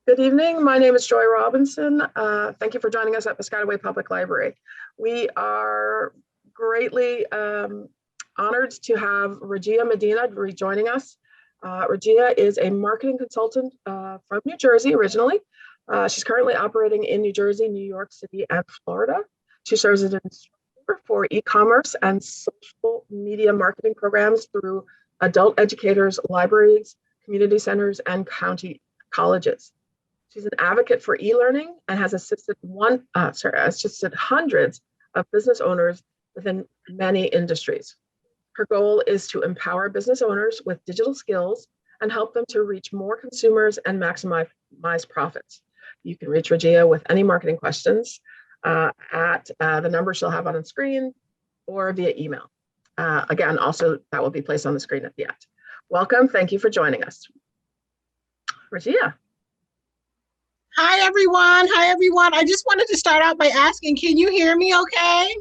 Good evening. My name is Joy Robinson. Thank you for joining us at Piscataway Public Library. We are greatly honored to have Rajeeyah Madinah rejoining us. Rajeeyah is a marketing consultant from New Jersey originally. She's currently operating in New Jersey, New York City, and Florida. She serves as an instructor for e-commerce and social media marketing programs through adult educators, libraries, community centers, and county colleges. She's an advocate for e-learning and has assisted hundreds of business owners within many industries. Her goal is to empower business owners with digital skills and help them to reach more consumers and maximize profits. You can reach Rajeeyah with any marketing questions at the number she'll have on the screen or via email. Again, also that will be placed on the screen at the end. Welcome. Thank you for joining us. Rajeeyah. Hi, everyone. Hi, everyone. I just wanted to start out by asking, can you hear me okay?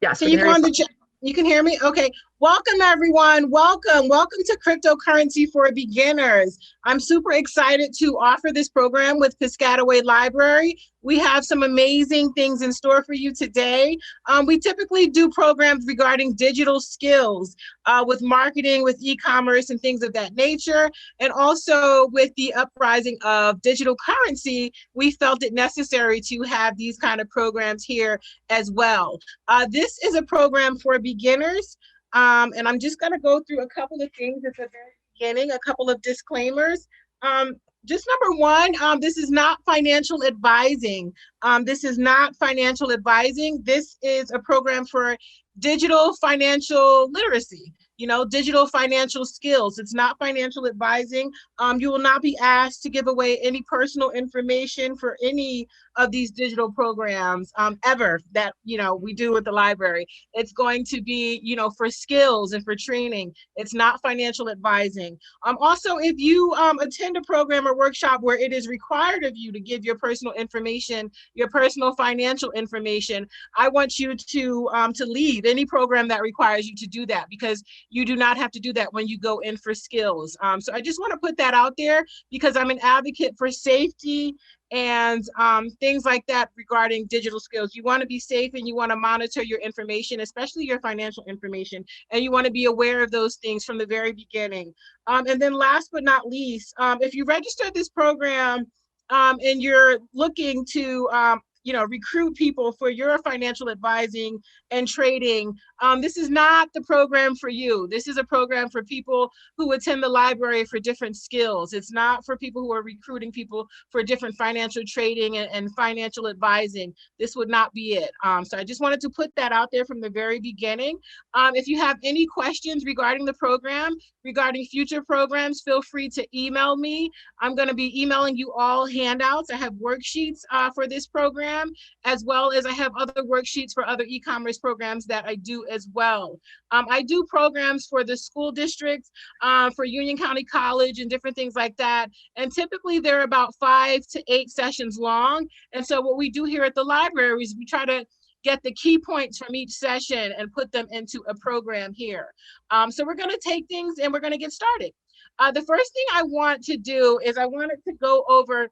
Yes. Can you go on the chat? You can hear me? Okay. Welcome, everyone. Welcome. Welcome to Cryptocurrency for Beginners. I'm super excited to offer this program with Piscataway Library. We have some amazing things in store for you today. We typically do programs regarding digital skills with marketing, with e-commerce and things of that nature. And also with the uprising of digital currency, we felt it necessary to have these kind of programs here as well. This is a program for beginners. And I'm just going to go through a couple of things at the very beginning, a couple of disclaimers. Just number one, this is not financial advising. This is not financial advising. This is a program for digital financial literacy, digital financial skills. It's not financial advising. You will not be asked to give away any personal information for any of these digital programs ever that we do at the library. It's going to be for skills and for training. It's not financial advising. Also, if you attend a program or workshop where it is required of you to give your personal information, your personal financial information, I want you to leave any program that requires you to do that, because you do not have to do that when you go in for skills. So I just want to put that out there because I'm an advocate for safety and things like that regarding digital skills. You want to be safe and you want to monitor your information, especially your financial information, and you want to be aware of those things from the very beginning. And then last but not least, if you register this program and you're looking to recruit people for your financial advising and trading, this is not the program for you. This is a program for people who attend the library for different skills. It's not for people who are recruiting people for different financial trading and financial advising. This would not be it. So I just wanted to put that out there from the very beginning. If you have any questions regarding the program, regarding future programs, feel free to email me. I'm going to be emailing you all handouts. I have worksheets for this program, as well as I have other worksheets for other e-commerce programs that I do as well. I do programs for the school districts, for Union County College and different things like that. And typically they're about 5 to 8 sessions long. And so what we do here at the library is we try to get the key points from each session and put them into a program here. So we're going to take things and we're going to get started. The first thing I want to do is I wanted to go over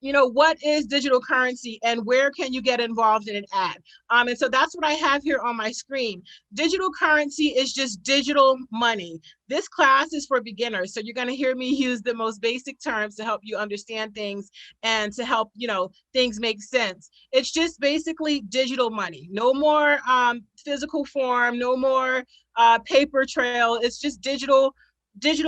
what is digital currency and where can you get involved in it at? And so that's what I have here on my screen. Digital currency is just digital money. This class is for beginners. So you're going to hear me use the most basic terms to help you understand things and to help, things make sense. It's just basically digital money. No more physical form, no more paper trail. It's just digital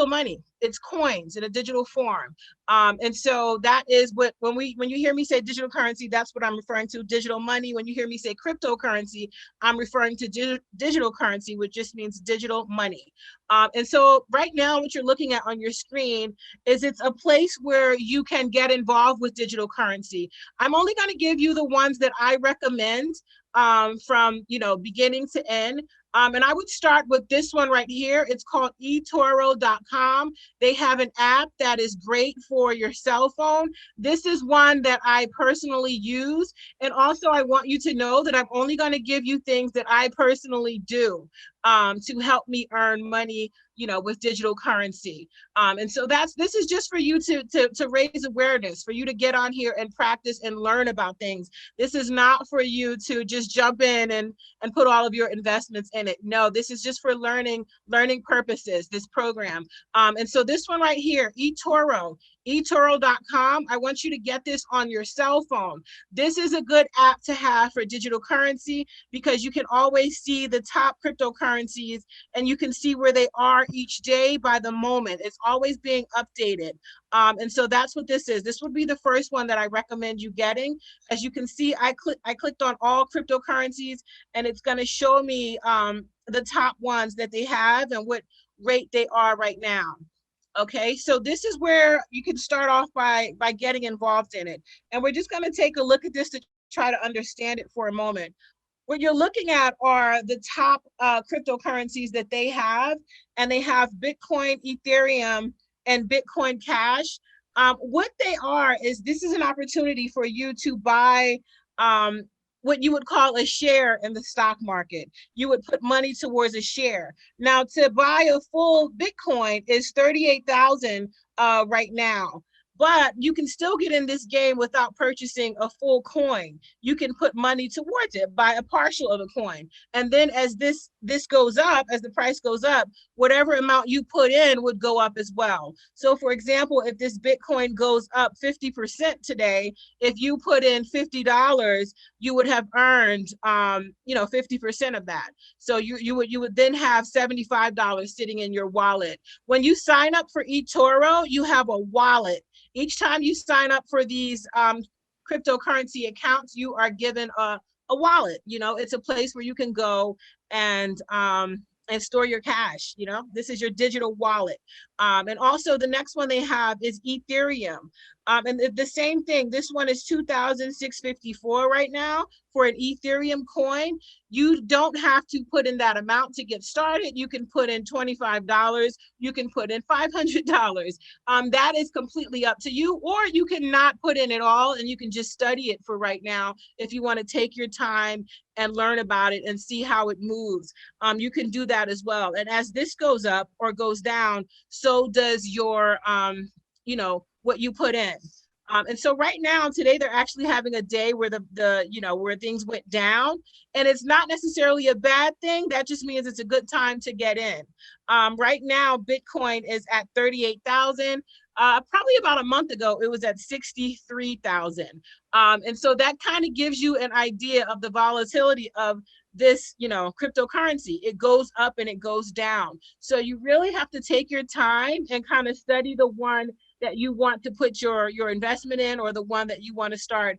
money. It's coins in a digital form. And so that is what, when you hear me say digital currency, that's what I'm referring to, digital money. When you hear me say cryptocurrency, I'm referring to digital currency, which just means digital money. And so right now, what you're looking at on your screen is it's a place where you can get involved with digital currency. I'm only going to give you the ones that I recommend from beginning to end. And I would start with this one right here. It's called Etoro.com. They have an app that is great for your cell phone. This is one that I personally use. And also I want you to know that I'm only going to give you things that I personally do to help me earn money with digital currency. And so this is just for you to raise awareness, for you to get on here and practice and learn about things. This is not for you to just jump in and put all of your investments in it. No, this is just for learning purposes, this program. And so this one right here, Etoro, Etoro.com. I want you to get this on your cell phone. This is a good app to have for digital currency because you can always see the top cryptocurrencies and you can see where they are each day by the moment. It's always being updated. And so that's what this is. This would be the first one that I recommend you getting. As you can see, I clicked on all cryptocurrencies and it's going to show me the top ones that they have and what rate they are right now. Okay, so this is where you can start off by getting involved in it. And we're just going to take a look at this to try to understand it for a moment. What you're looking at are the top cryptocurrencies that they have, and they have Bitcoin, Ethereum, and Bitcoin Cash. What they are is this is an opportunity for you to buy what you would call a share in the stock market. You would put money towards a share. Now, to buy a full Bitcoin is 38,000 right now. But you can still get in this game without purchasing a full coin. You can put money towards it, buy a partial of a coin. And then as this goes up, as the price goes up, whatever amount you put in would go up as well. So for example, if this Bitcoin goes up 50% today, if you put in $50, you would have earned 50% of that. So you would then have $75 sitting in your wallet. When you sign up for Etoro, you have a wallet. Each time you sign up for these cryptocurrency accounts, you are given a wallet. It's a place where you can go and store your cash. This is your digital wallet. And also the next one they have is Ethereum. And the same thing, this one is $2,654 right now for an Ethereum coin. You don't have to put in that amount to get started. You can put in $25. You can put in $500. That is completely up to you, or you can not put in at all and you can just study it for right now. If you want to take your time and learn about it and see how it moves, you can do that as well. And as this goes up or goes down, so does your, what you put in. And so right now, today, they're actually having a day where where things went down, and it's not necessarily a bad thing. That just means it's a good time to get in. Right now, Bitcoin is at 38,000. Probably about a month ago, it was at 63,000. And so that kind of gives you an idea of the volatility of this, cryptocurrency. It goes up and it goes down. So you really have to take your time and kind of study the one that you want to put your investment in, or the one that you want to start,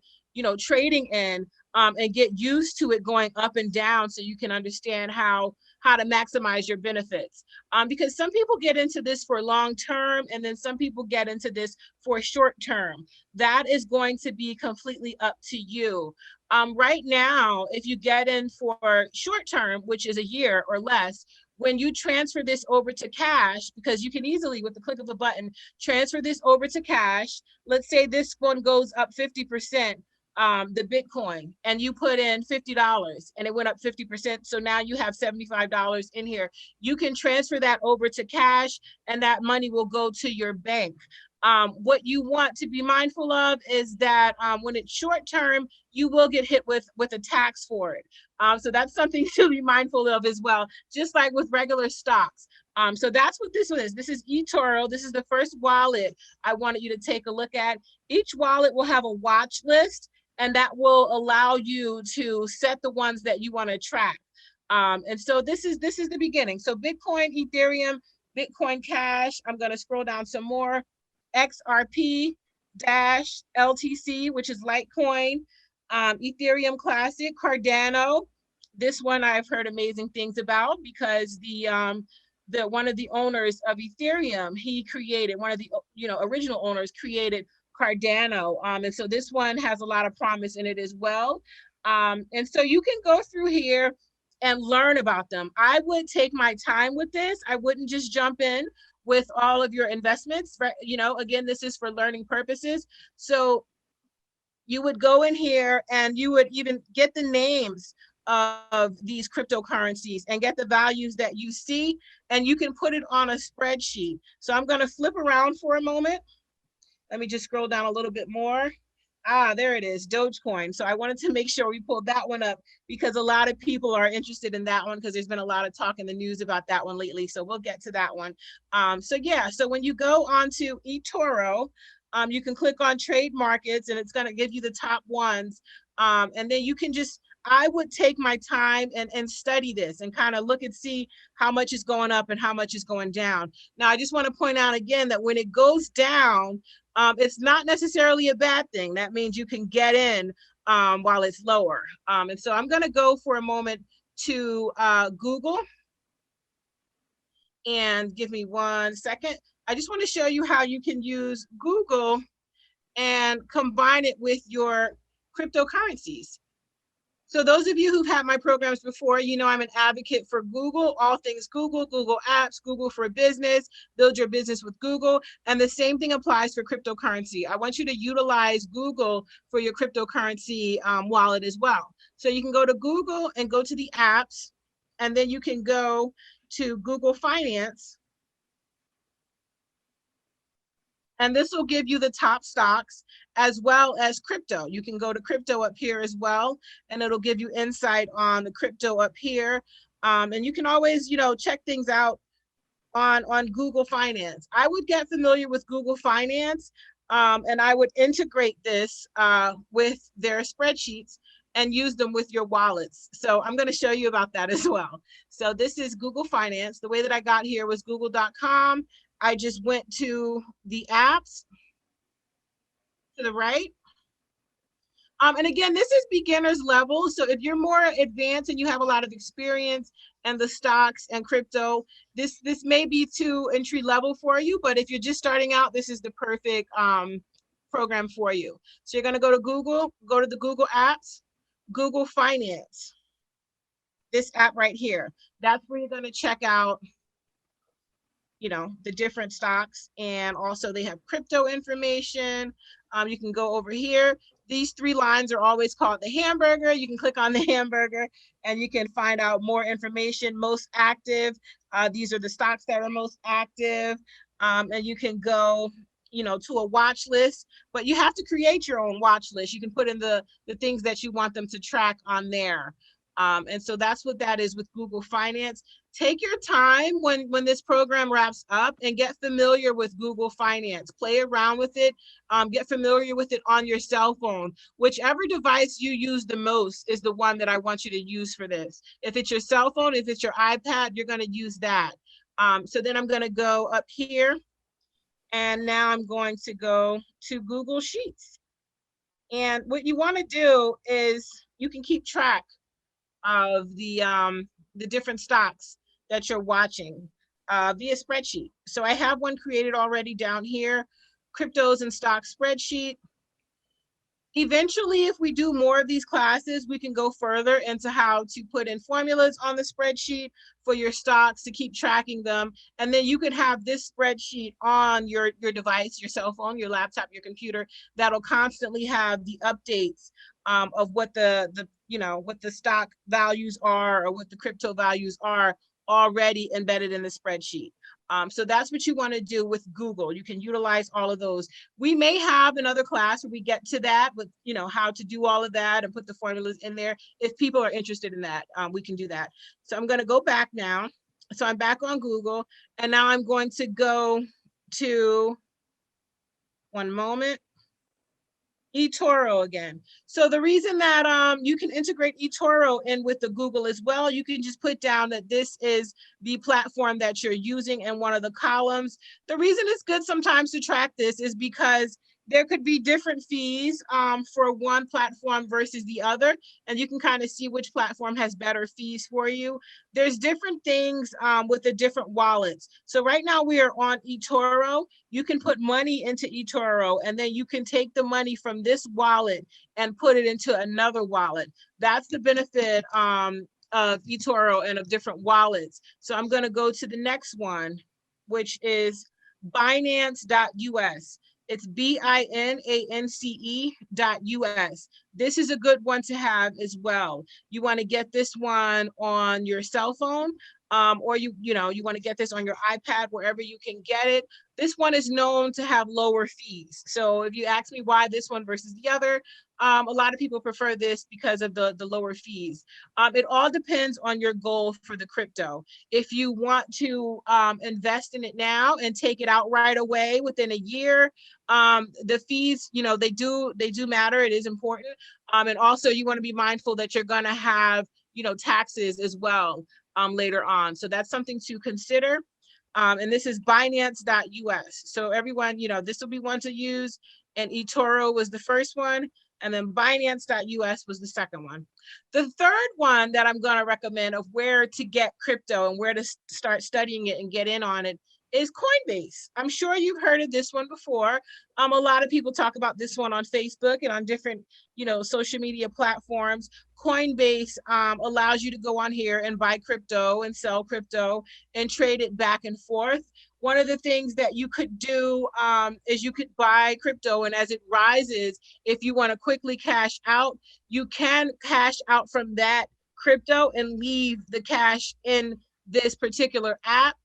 trading in, and get used to it going up and down so you can understand how to maximize your benefits. Because some people get into this for long term, and then some people get into this for short term. That is going to be completely up to you. Right now, if you get in for short term, which is a year or less, when you transfer this over to cash, because you can easily, with the click of a button, transfer this over to cash. Let's say this one goes up 50%, the Bitcoin, and you put in $50 and it went up 50%. So now you have $75 in here. You can transfer that over to cash and that money will go to your bank. What you want to be mindful of is that when it's short term, you will get hit with a tax for it. So that's something to be mindful of as well, just like with regular stocks. So that's what this one is. This is Etoro. This is the first wallet I wanted you to take a look at. Each wallet will have a watch list, and that will allow you to set the ones that you want to track. And so this is the beginning. So Bitcoin, Ethereum, Bitcoin Cash. I'm going to scroll down some more. XRP -LTC, which is Litecoin, Ethereum Classic, Cardano. This one I've heard amazing things about because the one of the owners of Ethereum, he created, one of the original owners created Cardano. And so this one has a lot of promise in it as well. And so you can go through here and learn about them. I would take my time with this. I wouldn't just jump in with all of your investments. Again, this is for learning purposes. So you would go in here and you would even get the names of these cryptocurrencies and get the values that you see, and you can put it on a spreadsheet. So I'm going to flip around for a moment. Let me just scroll down a little bit more. There it is, Dogecoin. So I wanted to make sure we pulled that one up because a lot of people are interested in that one because there's been a lot of talk in the news about that one lately. So we'll get to that one. So when you go onto Etoro, you can click on trade markets and it's going to give you the top ones. And then you can just, I would take my time and study this and kind of look and see how much is going up and how much is going down. Now, I just want to point out again that when it goes down, it's not necessarily a bad thing. That means you can get in while it's lower. And so I'm going to go for a moment to Google. And give me 1 second. I just want to show you how you can use Google and combine it with your cryptocurrencies. So those of you who've had my programs before, you know I'm an advocate for Google, all things Google, Google Apps, Google for Business, build your business with Google. And the same thing applies for cryptocurrency. I want you to utilize Google for your cryptocurrency wallet as well. So you can go to Google and go to the apps, and then you can go to Google Finance. And this will give you the top stocks as well as crypto. You can go to crypto up here as well, and it'll give you insight on the crypto up here. And you can always, check things out on Google Finance. I would get familiar with Google Finance, and I would integrate this with their spreadsheets and use them with your wallets. So I'm going to show you about that as well. So this is Google Finance. The way that I got here was google.com. I just went to the apps to the right. And again, this is beginner's level. So if you're more advanced and you have a lot of experience and the stocks and crypto, this may be too entry level for you. But if you're just starting out, this is the perfect program for you. So you're going to go to Google, go to the Google apps, Google Finance, this app right here. That's where you're going to check out the different stocks, and also they have crypto information. You can go over here. These 3 lines are always called the hamburger. You can click on the hamburger and you can find out more information. Most active, these are the stocks that are most active. And you can go to a watch list, but you have to create your own watch list. You can put in the things that you want them to track on there. And so that's what that is with Google Finance. Take your time when this program wraps up and get familiar with Google Finance. Play around with it. Get familiar with it on your cell phone. Whichever device you use the most is the one that I want you to use for this. If it's your cell phone, if it's your iPad, you're going to use that. So then I'm going to go up here, and now I'm going to go to Google Sheets. And what you want to do is you can keep track of the different stocks that you're watching via spreadsheet. So I have one created already down here, cryptos and stock spreadsheet. Eventually, if we do more of these classes, we can go further into how to put in formulas on the spreadsheet for your stocks to keep tracking them. And then you can have this spreadsheet on your device, your cell phone, your laptop, your computer, that'll constantly have the updates of what what the stock values are or what the crypto values are already embedded in the spreadsheet. So that's what you want to do with Google. You can utilize all of those. We may have another class where we get to that with, how to do all of that and put the formulas in there. If people are interested in that, we can do that. So I'm going to go back now. So I'm back on Google, and now I'm going to go to, one moment, Etoro again. So the reason that you can integrate Etoro in with the Google as well, you can just put down that this is the platform that you're using in one of the columns. The reason it's good sometimes to track this is because there could be different fees for one platform versus the other, and you can kind of see which platform has better fees for you. There's different things with the different wallets. So right now we are on Etoro. You can put money into Etoro, and then you can take the money from this wallet and put it into another wallet. That's the benefit of Etoro and of different wallets. So I'm going to go to the next one, which is Binance.us. It's binance.us. This is a good one to have as well. You want to get this one on your cell phone, or you want to get this on your iPad, wherever you can get it. This one is known to have lower fees. So if you ask me why this one versus the other, a lot of people prefer this because of the lower fees. It all depends on your goal for the crypto. If you want to invest in it now and take it out right away within a year, the fees, they do matter. It is important. And also you want to be mindful that you're going to have, taxes as well later on. So that's something to consider. And this is binance.us. So everyone, this will be one to use. And Etoro was the first one. And then binance.us was the second one. The third one that I'm going to recommend of where to get crypto and where to start studying it and get in on it is Coinbase. I'm sure you've heard of this one before. A lot of people talk about this one on Facebook and on different, social media platforms. Coinbase allows you to go on here and buy crypto and sell crypto and trade it back and forth. One of the things that you could do is you could buy crypto, and as it rises, if you want to quickly cash out, you can cash out from that crypto and leave the cash in this particular app.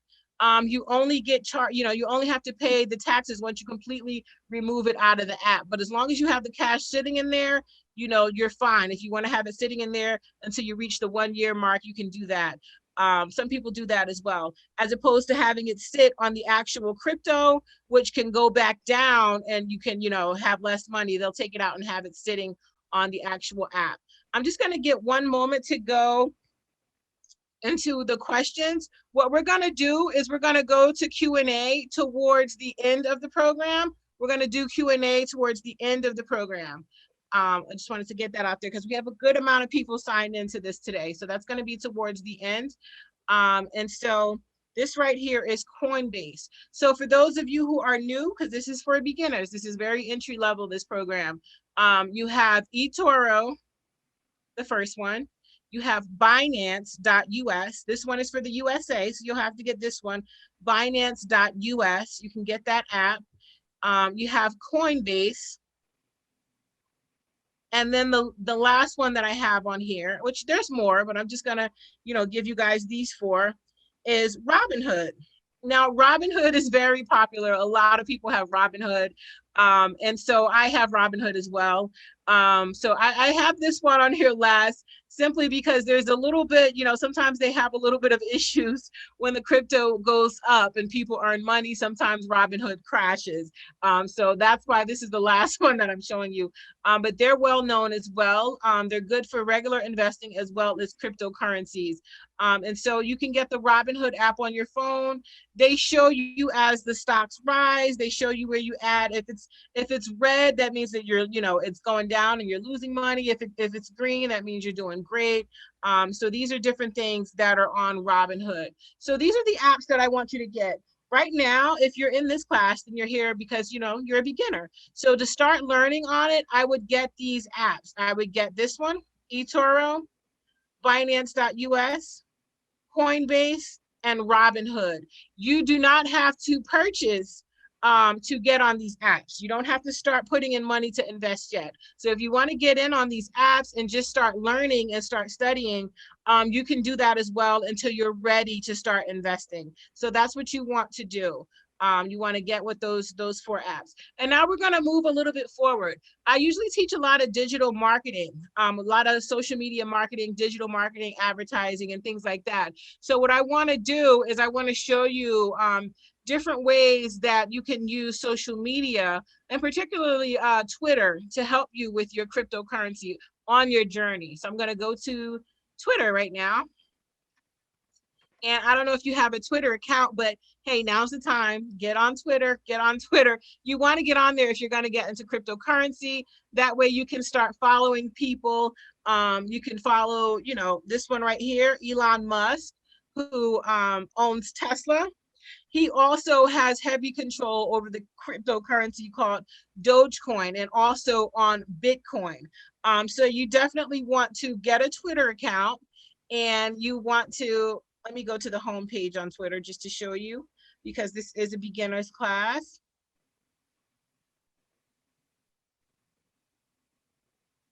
You only get charged, you only have to pay the taxes once you completely remove it out of the app. But as long as you have the cash sitting in there, you're fine. If you want to have it sitting in there until you reach the 1 year mark, you can do that. Some people do that as well, as opposed to having it sit on the actual crypto, which can go back down and you can, have less money. They'll take it out and have it sitting on the actual app. I'm just going to get one moment to go into the questions. What we're going to do is we're going to go to Q&A towards the end of the program. We're going to do Q&A towards the end of the program. I just wanted to get that out there because we have a good amount of people signed into this today. So that's going to be towards the end. And so this right here is Coinbase. So for those of you who are new, because this is for beginners, this is very entry level, this program. You have Etoro, the first one. You have Binance.us. This one is for the USA, so you'll have to get this one, Binance.us. You can get that app. You have Coinbase. And then the last one that I have on here, which there's more, but I'm just gonna, give you guys these four, is Robinhood. Now, Robinhood is very popular. A lot of people have Robinhood. And so I have Robinhood as well. So I have this one on here last, simply because there's a little bit, sometimes they have a little bit of issues when the crypto goes up and people earn money. Sometimes Robinhood crashes. So that's why this is the last one that I'm showing you. But they're well known as well. They're good for regular investing as well as cryptocurrencies. And so you can get the Robinhood app on your phone. They show you as the stocks rise. They show you where you add. If it's red, that means that you're, it's going down and you're losing money. If it's green, that means you're doing great. So these are different things that are on Robinhood. So these are the apps that I want you to get. Right now, if you're in this class, then you're here because, you're a beginner. So to start learning on it, I would get these apps. I would get this one, eToro, Binance.us, Coinbase, and Robinhood. You do not have to purchase to get on these apps. You don't have to start putting in money to invest yet. So if you want to get in on these apps and just start learning and start studying, you can do that as well until you're ready to start investing. So that's what you want to do. You want to get with those four apps. And now we're going to move a little bit forward. I usually teach a lot of digital marketing, a lot of social media marketing, digital marketing, advertising, and things like that. So what I want to do is I want to show you different ways that you can use social media, and particularly Twitter, to help you with your cryptocurrency on your journey. So I'm going to go to Twitter right now. And I don't know if you have a Twitter account, but hey, now's the time. Get on Twitter, get on Twitter. You want to get on there if you're going to get into cryptocurrency. That way you can start following people. You can follow, this one right here, Elon Musk, who owns Tesla. He also has heavy control over the cryptocurrency called Dogecoin and also on Bitcoin. So you definitely want to get a Twitter account, and you want to, let me go to the home page on Twitter just to show you, because this is a beginner's class.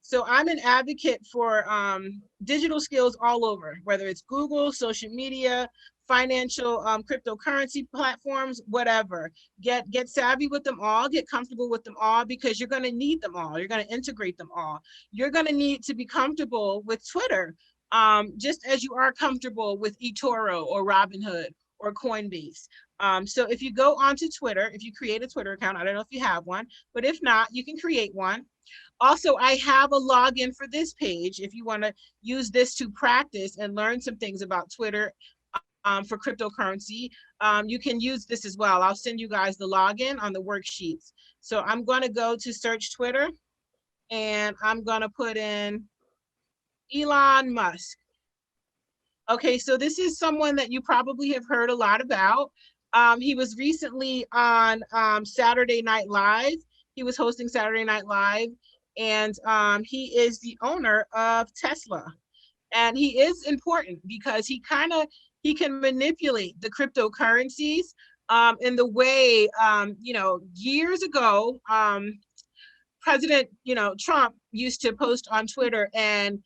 So I'm an advocate for digital skills all over, whether it's Google, social media, financial, cryptocurrency platforms, whatever. Get savvy with them all, get comfortable with them all, because you're going to need them all. You're going to integrate them all. You're going to need to be comfortable with Twitter, just as you are comfortable with Etoro or Robinhood or Coinbase. So if you go onto Twitter, if you create a Twitter account, I don't know if you have one, but if not, you can create one. Also, I have a login for this page. If you want to use this to practice and learn some things about Twitter for cryptocurrency, you can use this as well. I'll send you guys the login on the worksheets. So I'm going to go to search Twitter, and I'm going to put in Elon Musk. Okay, so this is someone that you probably have heard a lot about. He was recently on Saturday Night Live. He was hosting Saturday Night Live, and he is the owner of Tesla. And he is important because he can manipulate the cryptocurrencies in the way, years ago, President, Trump used to post on Twitter and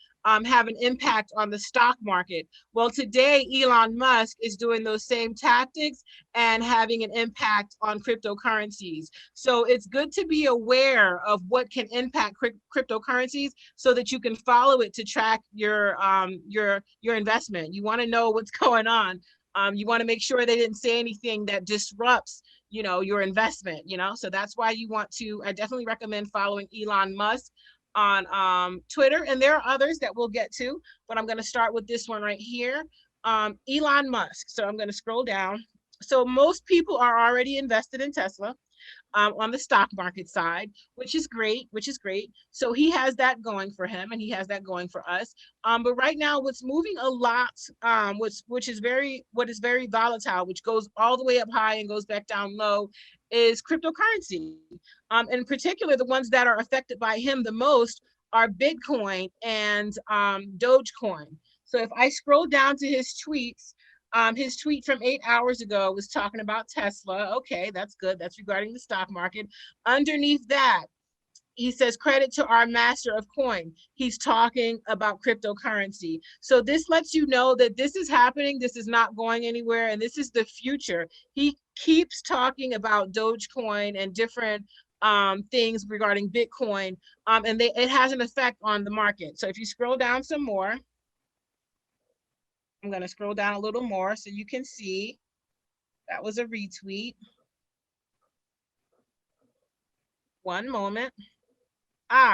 have an impact on the stock market. Well, today, Elon Musk is doing those same tactics and having an impact on cryptocurrencies. So it's good to be aware of what can impact cryptocurrencies so that you can follow it to track your investment. You want to know what's going on. You want to make sure they didn't say anything that disrupts your investment, so that's why I definitely recommend following Elon Musk on Twitter. And there are others that we'll get to, but I'm going to start with this one right here, Elon Musk. So I'm going to scroll down. So most people are already invested in Tesla on the stock market side, which is great. So he has that going for him, and he has that going for us. But right now, what's moving a lot, what is very volatile, which goes all the way up high and goes back down low, is cryptocurrency. In particular, the ones that are affected by him the most are Bitcoin and Dogecoin. So if I scroll down to his tweets, his tweet from 8 hours ago was talking about Tesla. Okay, that's good. That's regarding the stock market. Underneath that, he says, credit to our master of coin. He's talking about cryptocurrency. So this lets you know that this is happening. This is not going anywhere. And this is the future. He keeps talking about Dogecoin and different things regarding Bitcoin. And it has an effect on the market. So if you scroll down some more, I'm going to scroll down a little more so you can see that was a retweet. One moment.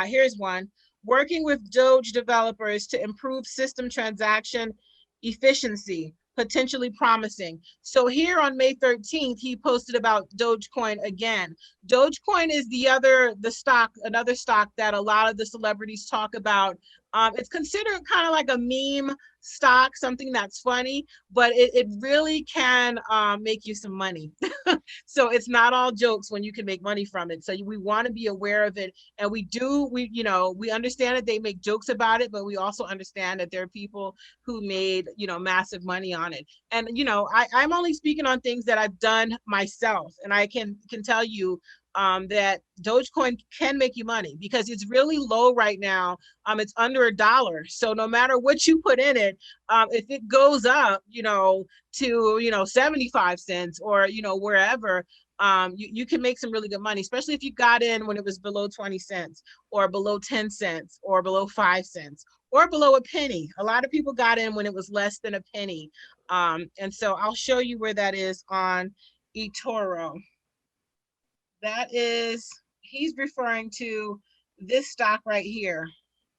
Here's one. Working with Doge developers to improve system transaction efficiency, potentially promising. So here on May 13th, he posted about Dogecoin again. Dogecoin is another stock that a lot of the celebrities talk about. It's considered kind of like a meme stock, something that's funny, but it really can make you some money. So it's not all jokes when you can make money from it. So we want to be aware of it. And we understand that they make jokes about it, but we also understand that there are people who made, massive money on it. And, I'm only speaking on things that I've done myself. And I can tell you that Dogecoin can make you money because it's really low right now. It's under $1. So no matter what you put in it, if it goes up, to 75 cents or wherever, you can make some really good money, especially if you got in when it was below 20 cents or below 10 cents or below 5 cents or below a penny. A lot of people got in when it was less than a penny. And so I'll show you where that is on Etoro. He's referring to this stock right here.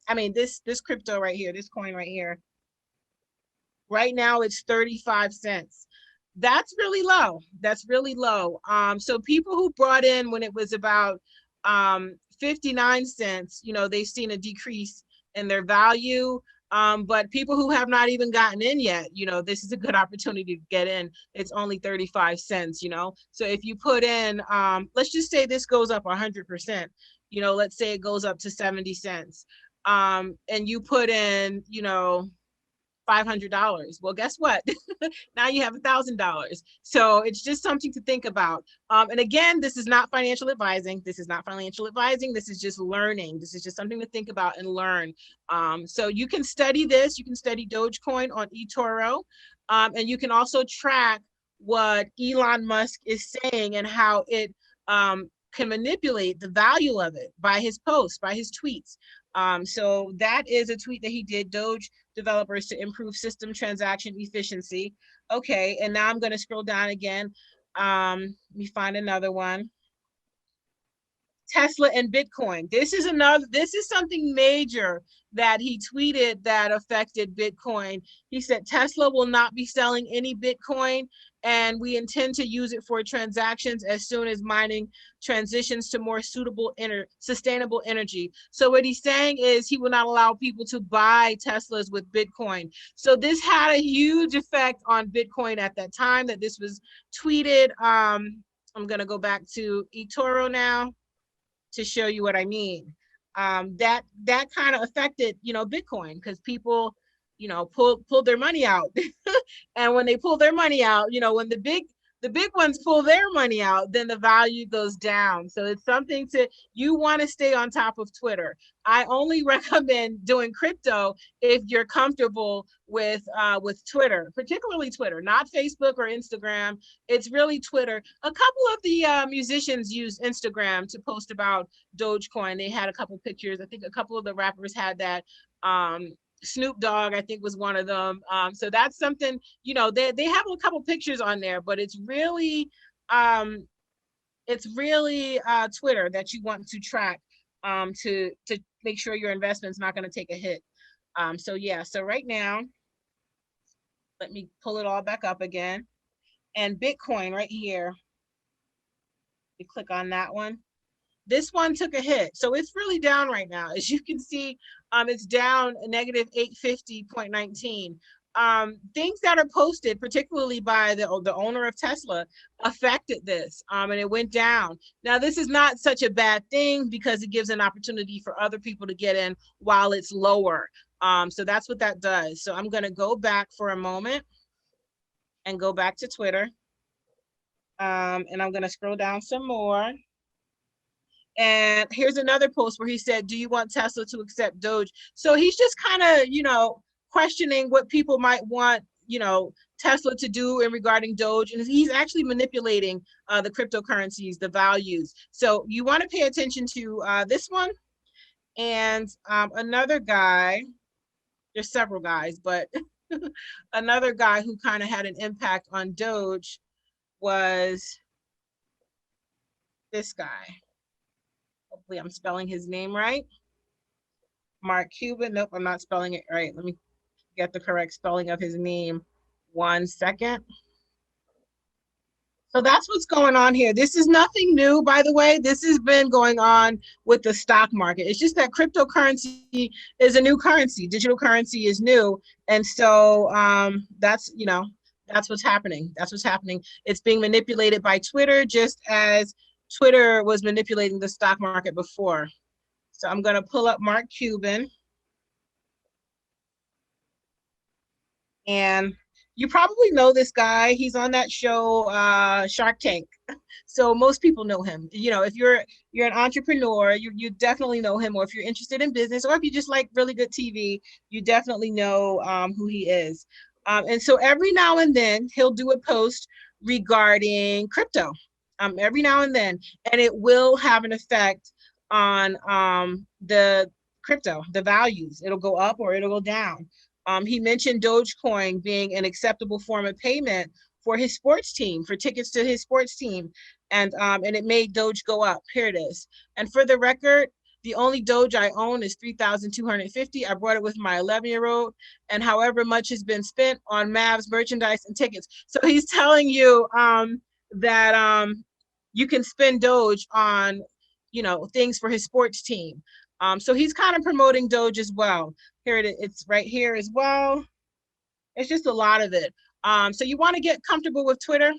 I mean, this crypto right here, this coin right here. Right now it's 35 cents. That's really low. So people who brought in when it was about 59 cents, they've seen a decrease in their value. But people who have not even gotten in yet, this is a good opportunity to get in. It's only 35 cents, So if you put in, let's just say this goes up 100%, let's say it goes up to 70 cents. And you put in, $500. Well, guess what? Now you have $1,000. So it's just something to think about. And again, this is not financial advising. This is not financial advising. This is just learning. This is just something to think about and learn. So you can study this. You can study Dogecoin on Etoro. And you can also track what Elon Musk is saying and how it can manipulate the value of it by his posts, by his tweets. So that is a tweet that he did, Doge developers to improve system transaction efficiency. Okay, and now I'm going to scroll down again. Let me find another one. Tesla and Bitcoin. This is something major that he tweeted that affected Bitcoin. He said Tesla will not be selling any Bitcoin, and we intend to use it for transactions as soon as mining transitions to more sustainable energy. So what he's saying is he will not allow people to buy Teslas with Bitcoin. So this had a huge effect on Bitcoin at that time that this was tweeted. I'm going to go back to Etoro now to show you what I mean. That kind of affected, Bitcoin, because people, pulled their money out. And when they pull their money out, when the big ones pull their money out, then the value goes down. So it's something you want to stay on top of Twitter. I only recommend doing crypto if you're comfortable with Twitter, particularly Twitter, not Facebook or Instagram. It's really Twitter. A couple of the musicians use Instagram to post about Dogecoin. They had a couple pictures. I think a couple of the rappers had that. Snoop Dogg, I think, was one of them. So that's something, they have a couple pictures on there, but it's really Twitter that you want to track to make sure your investment's not going to take a hit. So right now, let me pull it all back up again. And Bitcoin right here, you click on that one. This one took a hit. So it's really down right now. As you can see, it's down negative 850.19. Things that are posted, particularly by the owner of Tesla, affected this, and it went down. Now, this is not such a bad thing because it gives an opportunity for other people to get in while it's lower. So that's what that does. So I'm going to go back for a moment and go back to Twitter. And I'm going to scroll down some more. And here's another post where he said, do you want Tesla to accept Doge? So he's just kind of, questioning what people might want, Tesla to do in regarding Doge. And he's actually manipulating the cryptocurrencies, the values. So you want to pay attention to this one. And another guy, there's several guys, but another guy who kind of had an impact on Doge was this guy. Hopefully I'm spelling his name right. Mark Cuban. Nope, I'm not spelling it right. Let me get the correct spelling of his name. 1 second. So that's what's going on here. This is nothing new, by the way. This has been going on with the stock market. It's just that cryptocurrency is a new currency. Digital currency is new. And so that's what's happening. That's what's happening. It's being manipulated by Twitter, just as Twitter was manipulating the stock market before. So I'm going to pull up Mark Cuban. And you probably know this guy. He's on that show, Shark Tank. So most people know him. If you're an entrepreneur, you definitely know him. Or if you're interested in business, or if you just like really good TV, you definitely know who he is. And so every now and then he'll do a post regarding crypto. Every now and then, and it will have an effect on the crypto, the values. It'll go up or it'll go down. He mentioned Dogecoin being an acceptable form of payment for his sports team, for tickets to his sports team, and it made Doge go up. Here it is. And for the record, the only Doge I own is 3,250. I bought it with my 11-year-old, and however much has been spent on Mavs merchandise and tickets. So he's telling you that you can spend Doge on, things for his sports team. So he's kind of promoting Doge as well. Here it is. It's right here as well. It's just a lot of it. So you want to get comfortable with Twitter,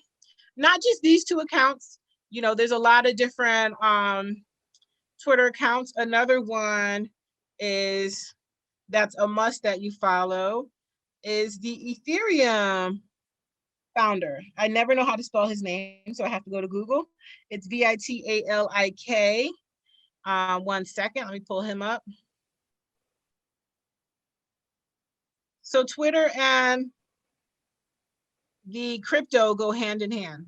not just these two accounts. There's a lot of different Twitter accounts. Another one that's a must that you follow is the Ethereum founder. I never know how to spell his name, so I have to go to Google. It's Vitalik. 1 second, let me pull him up. So Twitter and the crypto go hand in hand.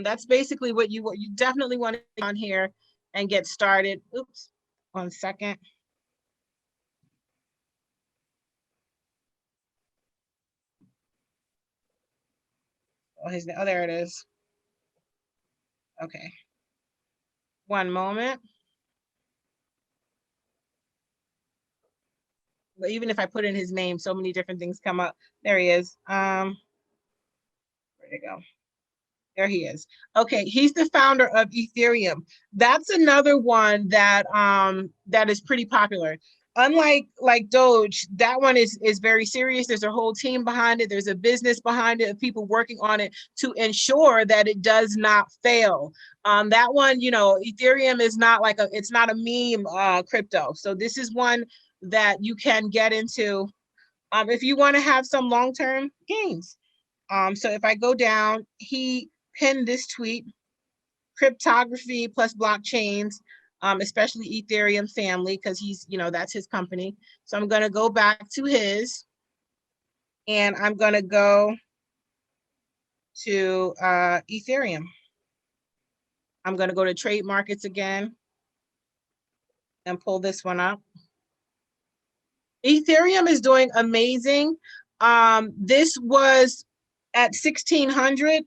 That's basically what you definitely want to get on here and get started. Oops, 1 second. Oh, there it is. Okay. 1 moment. But even if I put in his name, so many different things come up. There he is. Where'd it go? There he is. Okay, he's the founder of Ethereum. That's another one that that is pretty popular. Unlike Doge, that one is very serious. There's a whole team behind it. There's a business behind it of people working on it to ensure that it does not fail. That one, you know, Ethereum is not like it's not a meme crypto. So this is one that you can get into if you want to have some long-term gains. So if I go down, he pinned this tweet: cryptography plus blockchains, especially Ethereum family, because he's, you know, that's his company. So I'm going to go back to his, and I'm going to go to Ethereum. I'm going to go to trade markets again and pull this one up. Ethereum is doing amazing. This was at 1,600,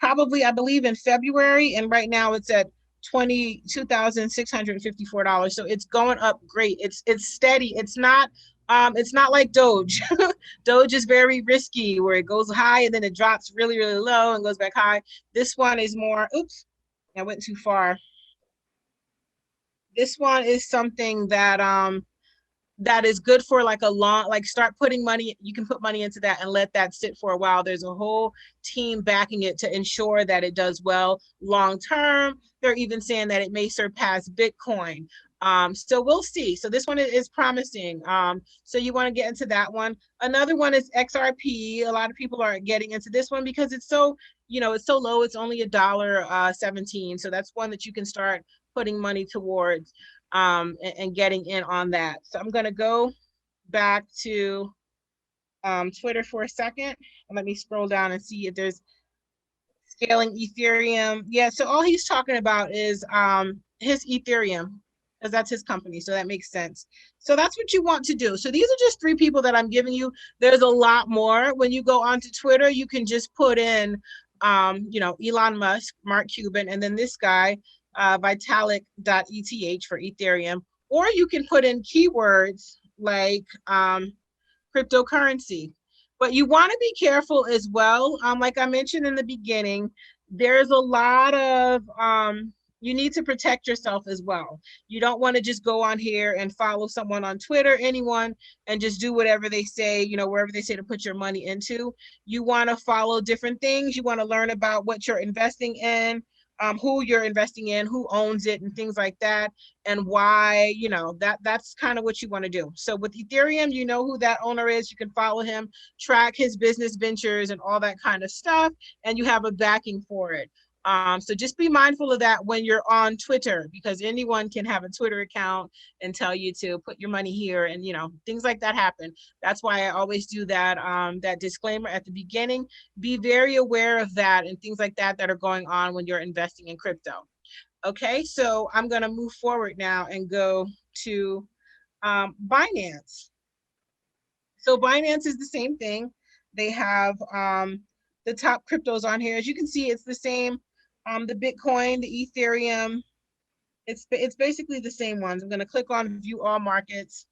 probably, I believe, in February, and right now it's at $22,654. So it's going up great. It's steady. It's not like Doge. Doge is very risky, where it goes high and then it drops really, really low and goes back high. This one is more, oops, I went too far. This one is something that that is good for like a long, like start putting money, you can put money into that and let that sit for a while. There's a whole team backing it to ensure that it does well long term. They're even saying that it may surpass Bitcoin. So we'll see. So this one is promising. So you want to get into that one. Another one is XRP. A lot of people are getting into this one because it's so, you know, it's so low. It's only $1.17. So that's one that you can start putting money towards. And getting in on that. So I'm going to go back to Twitter for a second, and let me scroll down and see if there's scaling Ethereum. Yeah, so all he's talking about is his Ethereum, because that's his company, so that makes sense. So that's what you want to do. So these are just 3 people that I'm giving you. There's a lot more. When you go onto Twitter, you can just put in, you know, Elon Musk, Mark Cuban, and then this guy, Vitalik.eth for Ethereum, or you can put in keywords like cryptocurrency. But you want to be careful as well. Like I mentioned in the beginning, there's a lot of you need to protect yourself as well. You don't want to just go on here and follow someone on Twitter, anyone, and just do whatever they say, you know, wherever they say to put your money into. You want to follow different things. You want to learn about what you're investing in, who you're investing in, who owns it, and things like that, and why, you know, that's kind of what you want to do. So with Ethereum, you know who that owner is. You can follow him, track his business ventures and all that kind of stuff, and you have a backing for it. So just be mindful of that when you're on Twitter, because anyone can have a Twitter account and tell you to put your money here, and, you know, things like that happen. That's why I always do that, that disclaimer at the beginning. Be very aware of that and things like that that are going on when you're investing in crypto. Okay, so I'm going to move forward now and go to Binance. So Binance is the same thing. They have the top cryptos on here. As you can see, it's the same. The Bitcoin, the Ethereum, it's basically the same ones. I'm going to click on view all markets,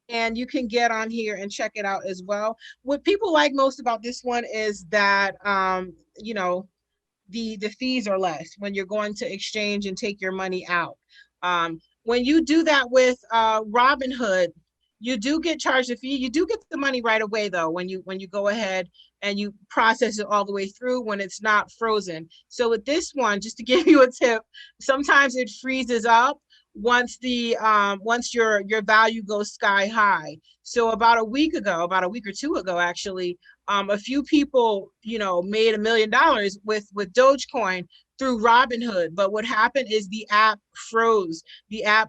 and you can get on here and check it out as well. What people like most about this one is that you know, the fees are less when you're going to exchange and take your money out. When you do that with Robinhood, you do get charged a fee. You do get the money right away though when you go ahead and you process it all the way through when it's not frozen. So with this one, just to give you a tip, sometimes it freezes up once your value goes sky high. So about a week or two ago, actually, a few people, made $1 million with Dogecoin through Robinhood. But what happened is the app froze.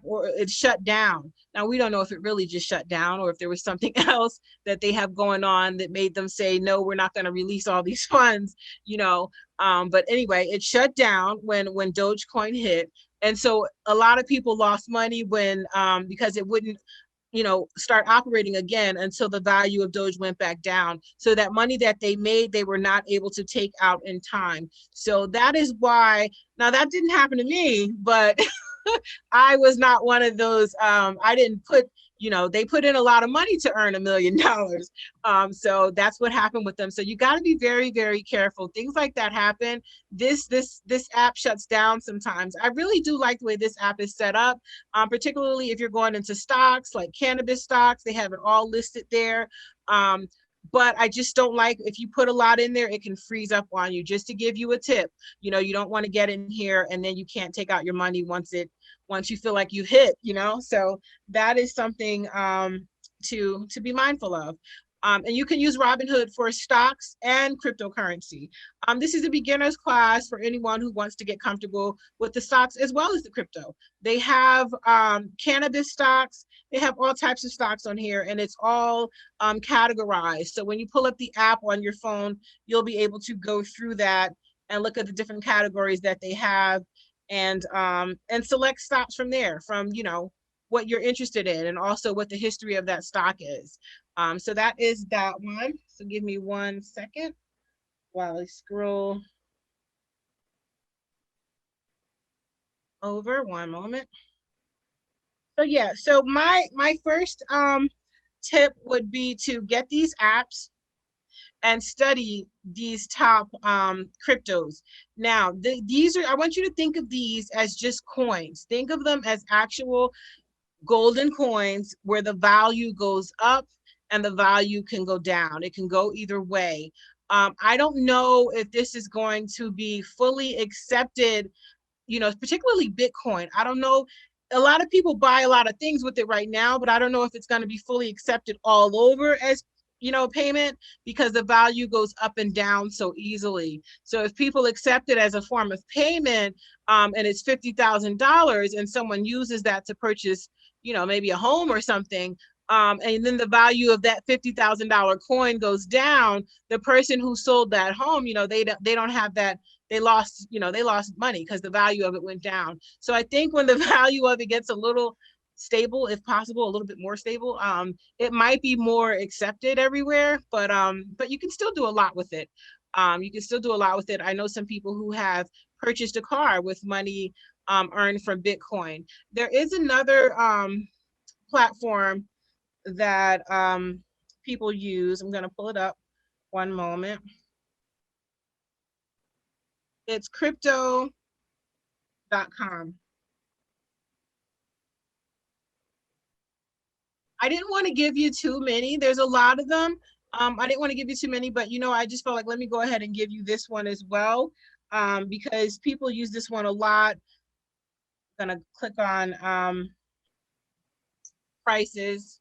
Or it shut down. Now we don't know if it really just shut down or if there was something else that they have going on that made them say, no, we're not going to release all these funds, but anyway, it shut down when Dogecoin hit. And so a lot of people lost money when because it wouldn't start operating again until the value of Doge went back down. So that money that they made, they were not able to take out in time. So that is why, now that didn't happen to me, but I was not one of those, I didn't put, they put in a lot of money to earn $1 million. So that's what happened with them. So you got to be very, very careful. Things like that happen. This app shuts down sometimes. I really do like the way this app is set up, particularly if you're going into stocks like cannabis stocks. They have it all listed there. But I just don't like, if you put a lot in there, it can freeze up on you. Just to give you a tip, you don't want to get in here and then you can't take out your money once you feel like you hit, so that is something to be mindful of. And you can use Robinhood for stocks and cryptocurrency. This is a beginner's class for anyone who wants to get comfortable with the stocks as well as the crypto. They have cannabis stocks. They have all types of stocks on here, and it's all categorized. So when you pull up the app on your phone, you'll be able to go through that and look at the different categories that they have, and select stocks from there, from what you're interested in, and also what the history of that stock is. So that is that one. So give me 1 second while I scroll over. One moment. So yeah, so my first tip would be to get these apps and study these top cryptos. Now, these are, I want you to think of these as just coins. Think of them as actual golden coins where the value goes up and the value can go down. It can go either way. I don't know if this is going to be fully accepted, particularly Bitcoin. I don't know. A lot of people buy a lot of things with it right now, but I don't know if it's going to be fully accepted all over as payment, because the value goes up and down so easily. So if people accept it as a form of payment, and it's $50,000, and someone uses that to purchase, maybe a home or something, and then the value of that $50,000 coin goes down, the person who sold that home, they don't have that. They lost money because the value of it went down. So I think when the value of it gets a little stable, if possible, a little bit more stable, it might be more accepted everywhere, but you can still do a lot with it. I know some people who have purchased a car with money earned from Bitcoin. There is another platform that people use. I'm going to pull it up. One moment. It's crypto.com. I didn't want to give you too many. There's a lot of them. I didn't want to give you too many, but I just felt like, let me go ahead and give you this one as well, because people use this one a lot. I'm gonna click on prices.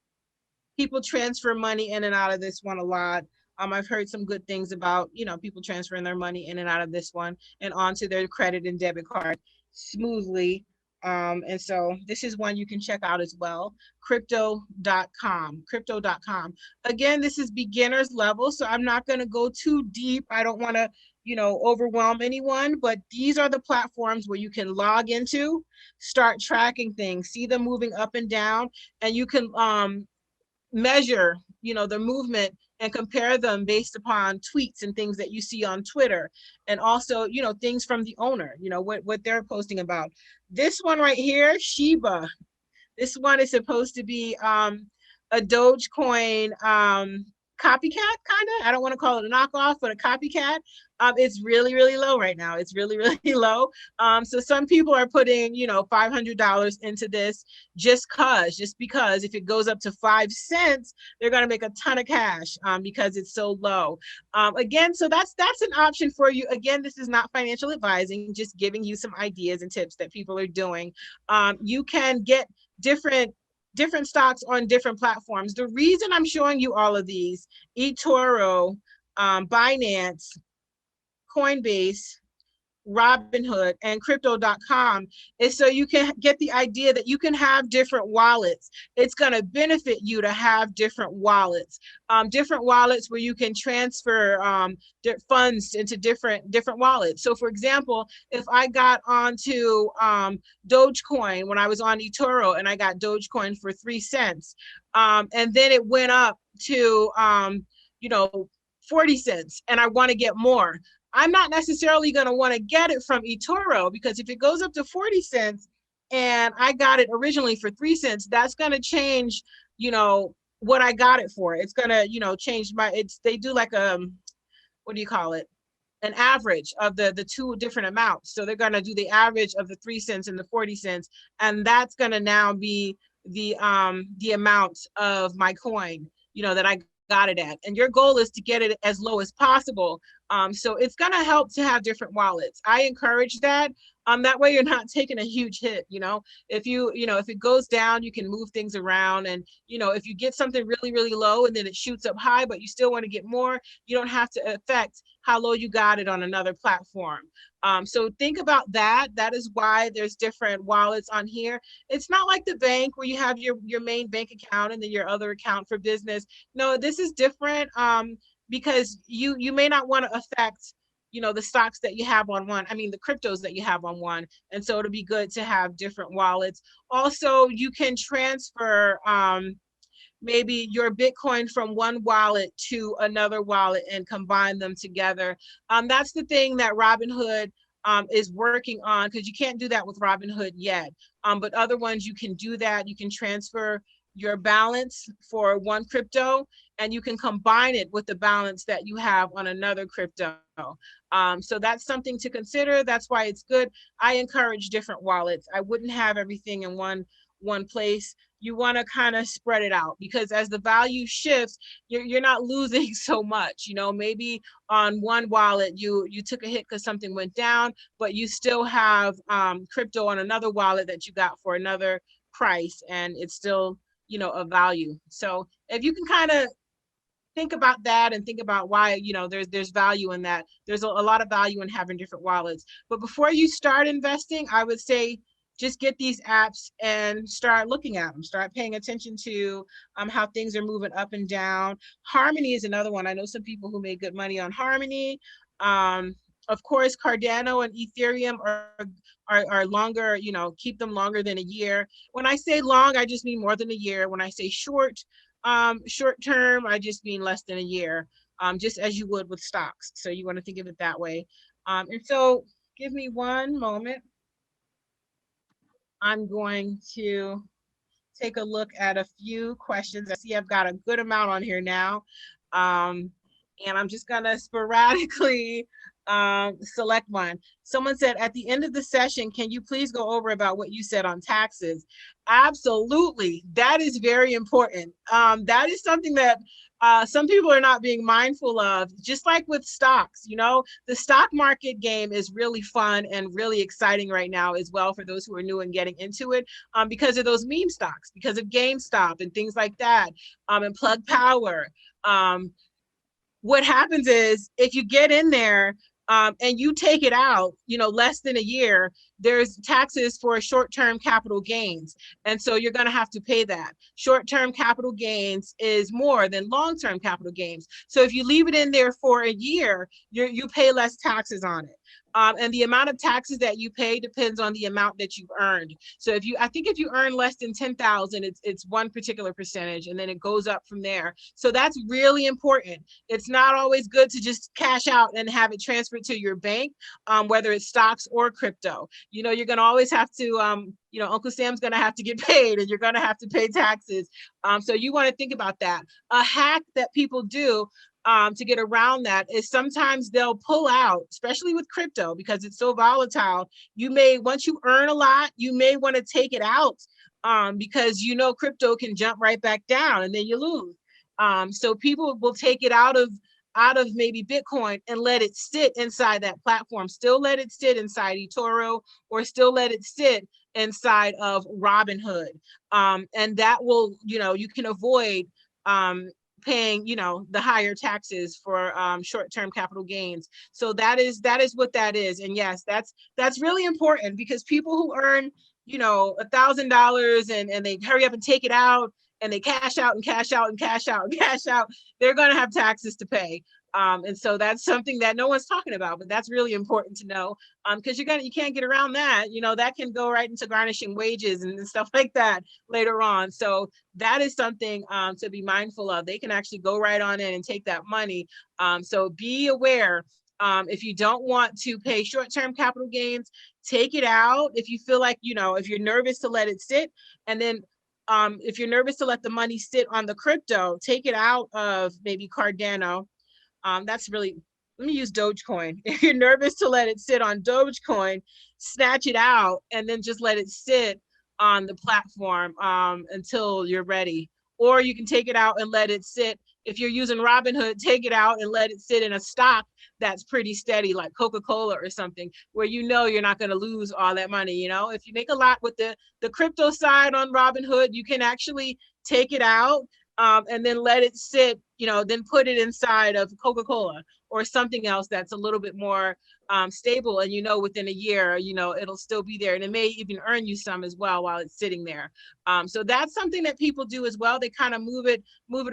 People transfer money in and out of this one a lot. I've heard some good things about, people transferring their money in and out of this one and onto their credit and debit card smoothly. And so this is one you can check out as well, crypto.com. Again, this is beginner's level, so I'm not going to go too deep. I don't want to, overwhelm anyone, but these are the platforms where you can log into, start tracking things, see them moving up and down, and you can measure, the movement and compare them based upon tweets and things that you see on Twitter, and also, things from the owner, what they're posting about. This one right here, Shiba. This one is supposed to be a Dogecoin copycat, kind of. I don't want to call it a knockoff, but a copycat. It's really, really low right now. It's really, really low. So some people are putting, you know, $500 into this just because if it goes up to 5 cents, they're going to make a ton of cash because it's so low. Again, so that's an option for you. Again, this is not financial advising, just giving you some ideas and tips that people are doing. You can get different stocks on different platforms. The reason I'm showing you all of these, Etoro, Binance, Coinbase, Robinhood, and crypto.com, is so you can get the idea that you can have different wallets. It's going to benefit you to have different wallets where you can transfer funds into different wallets. So for example, if I got onto Dogecoin when I was on Etoro and I got Dogecoin for 3 cents, and then it went up to 40 cents and I want to get more, I'm not necessarily going to want to get it from Etoro, because if it goes up to 40 cents and I got it originally for 3 cents, that's going to change, you know, what I got it for. It's going to, you know, change they do like what do you call it? An average of the two different amounts. So they're going to do the average of the 3 cents and the 40 cents. And that's going to now be the amount of my coin, you know, that I got it at. And your goal is to get it as low as possible. So it's going to help to have different wallets. I encourage that. That way you're not taking a huge hit. You know, if if it goes down, you can move things around. And, you know, if you get something really, really low and then it shoots up high, but you still want to get more, you don't have to affect how low you got it on another platform. So think about that. That is why there's different wallets on here. It's not like the bank where you have your main bank account and then your other account for business. No, this is different because you may not want to affect, you know, the stocks that you have on one, the cryptos that you have on one. And so it'll be good to have different wallets. Also, you can transfer maybe your Bitcoin from one wallet to another wallet and combine them together. That's the thing that Robinhood is working on, because you can't do that with Robinhood yet. But other ones, you can do that. You can transfer your balance for one crypto and you can combine it with the balance that you have on another crypto. So that's something to consider. That's why it's good. I encourage different wallets. I wouldn't have everything in one place. You want to kind of spread it out, because as the value shifts, you're not losing so much. You know, maybe on one wallet you took a hit because something went down, but you still have crypto on another wallet that you got for another price, and it's still, you know, a value. So if you can kind of think about that and think about why, you know, there's value in that. There's a lot of value in having different wallets. But before you start investing, I would say just get these apps and start looking at them. Start paying attention to how things are moving up and down. Harmony is another one. I know some people who made good money on Harmony. Of course, Cardano and Ethereum are longer, you know, keep them longer than a year. When I say long, I just mean more than a year. When I say short term, I just mean less than a year, just as you would with stocks. So you want to think of it that way. And so give me one moment. I'm going to take a look at a few questions. I see I've got a good amount on here now. And I'm just gonna sporadically select one. Someone said, at the end of the session, can you please go over about what you said on taxes? Absolutely, that is very important. That is something that some people are not being mindful of, just like with stocks. You know, the stock market game is really fun and really exciting right now as well for those who are new and getting into it, because of those meme stocks, because of GameStop and things like that, and Plug Power. What happens is if you get in there and you take it out, you know, less than a year, there's taxes for short-term capital gains. And so you're going to have to pay that. Short-term capital gains is more than long-term capital gains. So if you leave it in there for a year, you pay less taxes on it. And the amount of taxes that you pay depends on the amount that you've earned. So I think if you earn less than 10,000, it's one particular percentage, and then it goes up from there. So that's really important. It's not always good to just cash out and have it transferred to your bank, whether it's stocks or crypto. You're going to always have to, Uncle Sam's going to have to get paid, and you're going to have to pay taxes. So you want to think about that. A hack that people do to get around that is sometimes they'll pull out, especially with crypto, because it's so volatile. Once you earn a lot, you may want to take it out because crypto can jump right back down and then you lose. So people will take it out of maybe Bitcoin and let it sit inside that platform, still let it sit inside Etoro, or still let it sit inside of Robinhood. And that will, you can avoid paying the higher taxes for short-term capital gains. So that is what that is. And yes, that's really important, because people who earn $1,000 and they hurry up and take it out, and they cash out and cash out and cash out and cash out, they're going to have taxes to pay. And so that's something that no one's talking about, but that's really important to know, because you can't get around that. That can go right into garnishing wages and stuff like that later on. So that is something to be mindful of. They can actually go right on in and take that money. So be aware. If you don't want to pay short-term capital gains, take it out. If you feel like, if you're nervous to let it sit, and then if you're nervous to let the money sit on the crypto, take it out of maybe Cardano. Let me use Dogecoin. If you're nervous to let it sit on Dogecoin, snatch it out and then just let it sit on the platform until you're ready. Or you can take it out and let it sit. If you're using Robinhood, take it out and let it sit in a stock that's pretty steady, like Coca-Cola or something, where you're not going to lose all that money. If you make a lot with the crypto side on Robinhood, you can actually take it out and then let it sit, then put it inside of Coca-Cola or something else that's a little bit more stable. And, within a year, it'll still be there. And it may even earn you some as well while it's sitting there. So that's something that people do as well. They kind of move it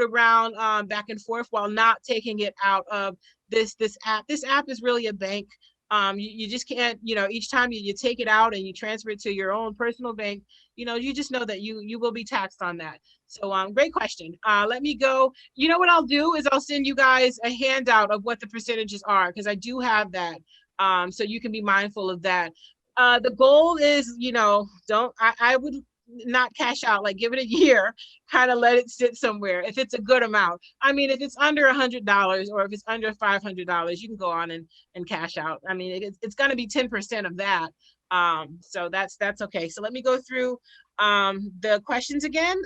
around back and forth while not taking it out of this app. This app is really a bank. You just can't, each time you take it out and you transfer it to your own personal bank, you just know that you will be taxed on that. So great question. Let me go. What I'll do is I'll send you guys a handout of what the percentages are, because I do have that. So you can be mindful of that. The goal is, I would not cash out, like give it a year, kind of let it sit somewhere if it's a good amount. I mean, if it's under $100 or if it's under $500, you can go on and cash out. I mean, it's going to be 10% of that. So that's okay. So let me go through the questions again.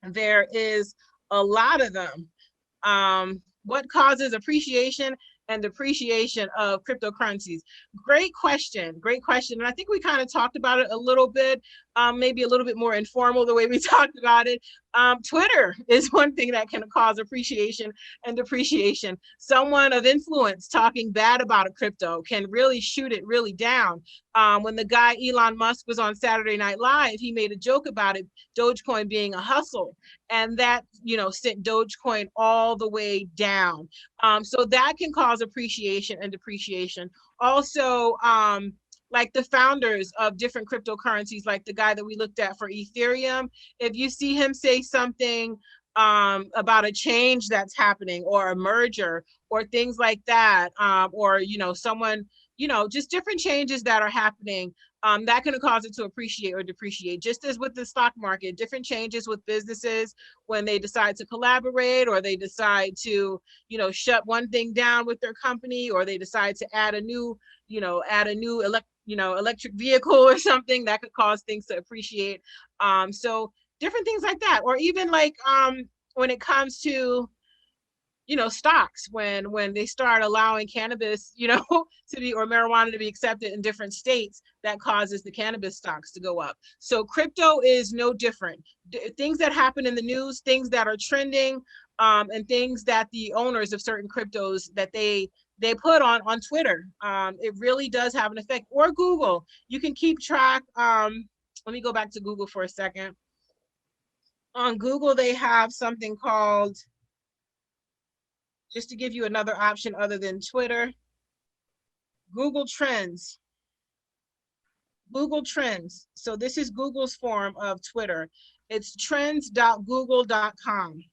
There is a lot of them. What causes appreciation and depreciation of cryptocurrencies? Great question. And I think we kind of talked about it a little bit, maybe a little bit more informal the way we talked about it. Twitter is one thing that can cause appreciation and depreciation. Someone of influence talking bad about a crypto can really shoot it really down. When the guy Elon Musk was on Saturday Night Live, he made a joke about it, Dogecoin being a hustle, and that sent Dogecoin all the way down. So that can cause appreciation and depreciation. Also, like the founders of different cryptocurrencies, like the guy that we looked at for Ethereum, if you see him say something about a change that's happening or a merger or things like that, or someone, just different changes that are happening, that can cause it to appreciate or depreciate. Just as with the stock market, different changes with businesses when they decide to collaborate, or they decide to, shut one thing down with their company, or they decide to add a new electric vehicle or something, that could cause things to appreciate. So different things like that, or even like when it comes to stocks, when they start allowing cannabis, to be, or marijuana to be accepted in different states, that causes the cannabis stocks to go up. So crypto is no different. Things that happen in the news, things that are trending, and things that the owners of certain cryptos that they put on Twitter, it really does have an effect. Or Google, you can keep track. Let me go back to Google for a second. On Google, they have something called, just to give you another option other than Twitter, Google Trends. Google Trends. So this is Google's form of Twitter. It's trends.google.com.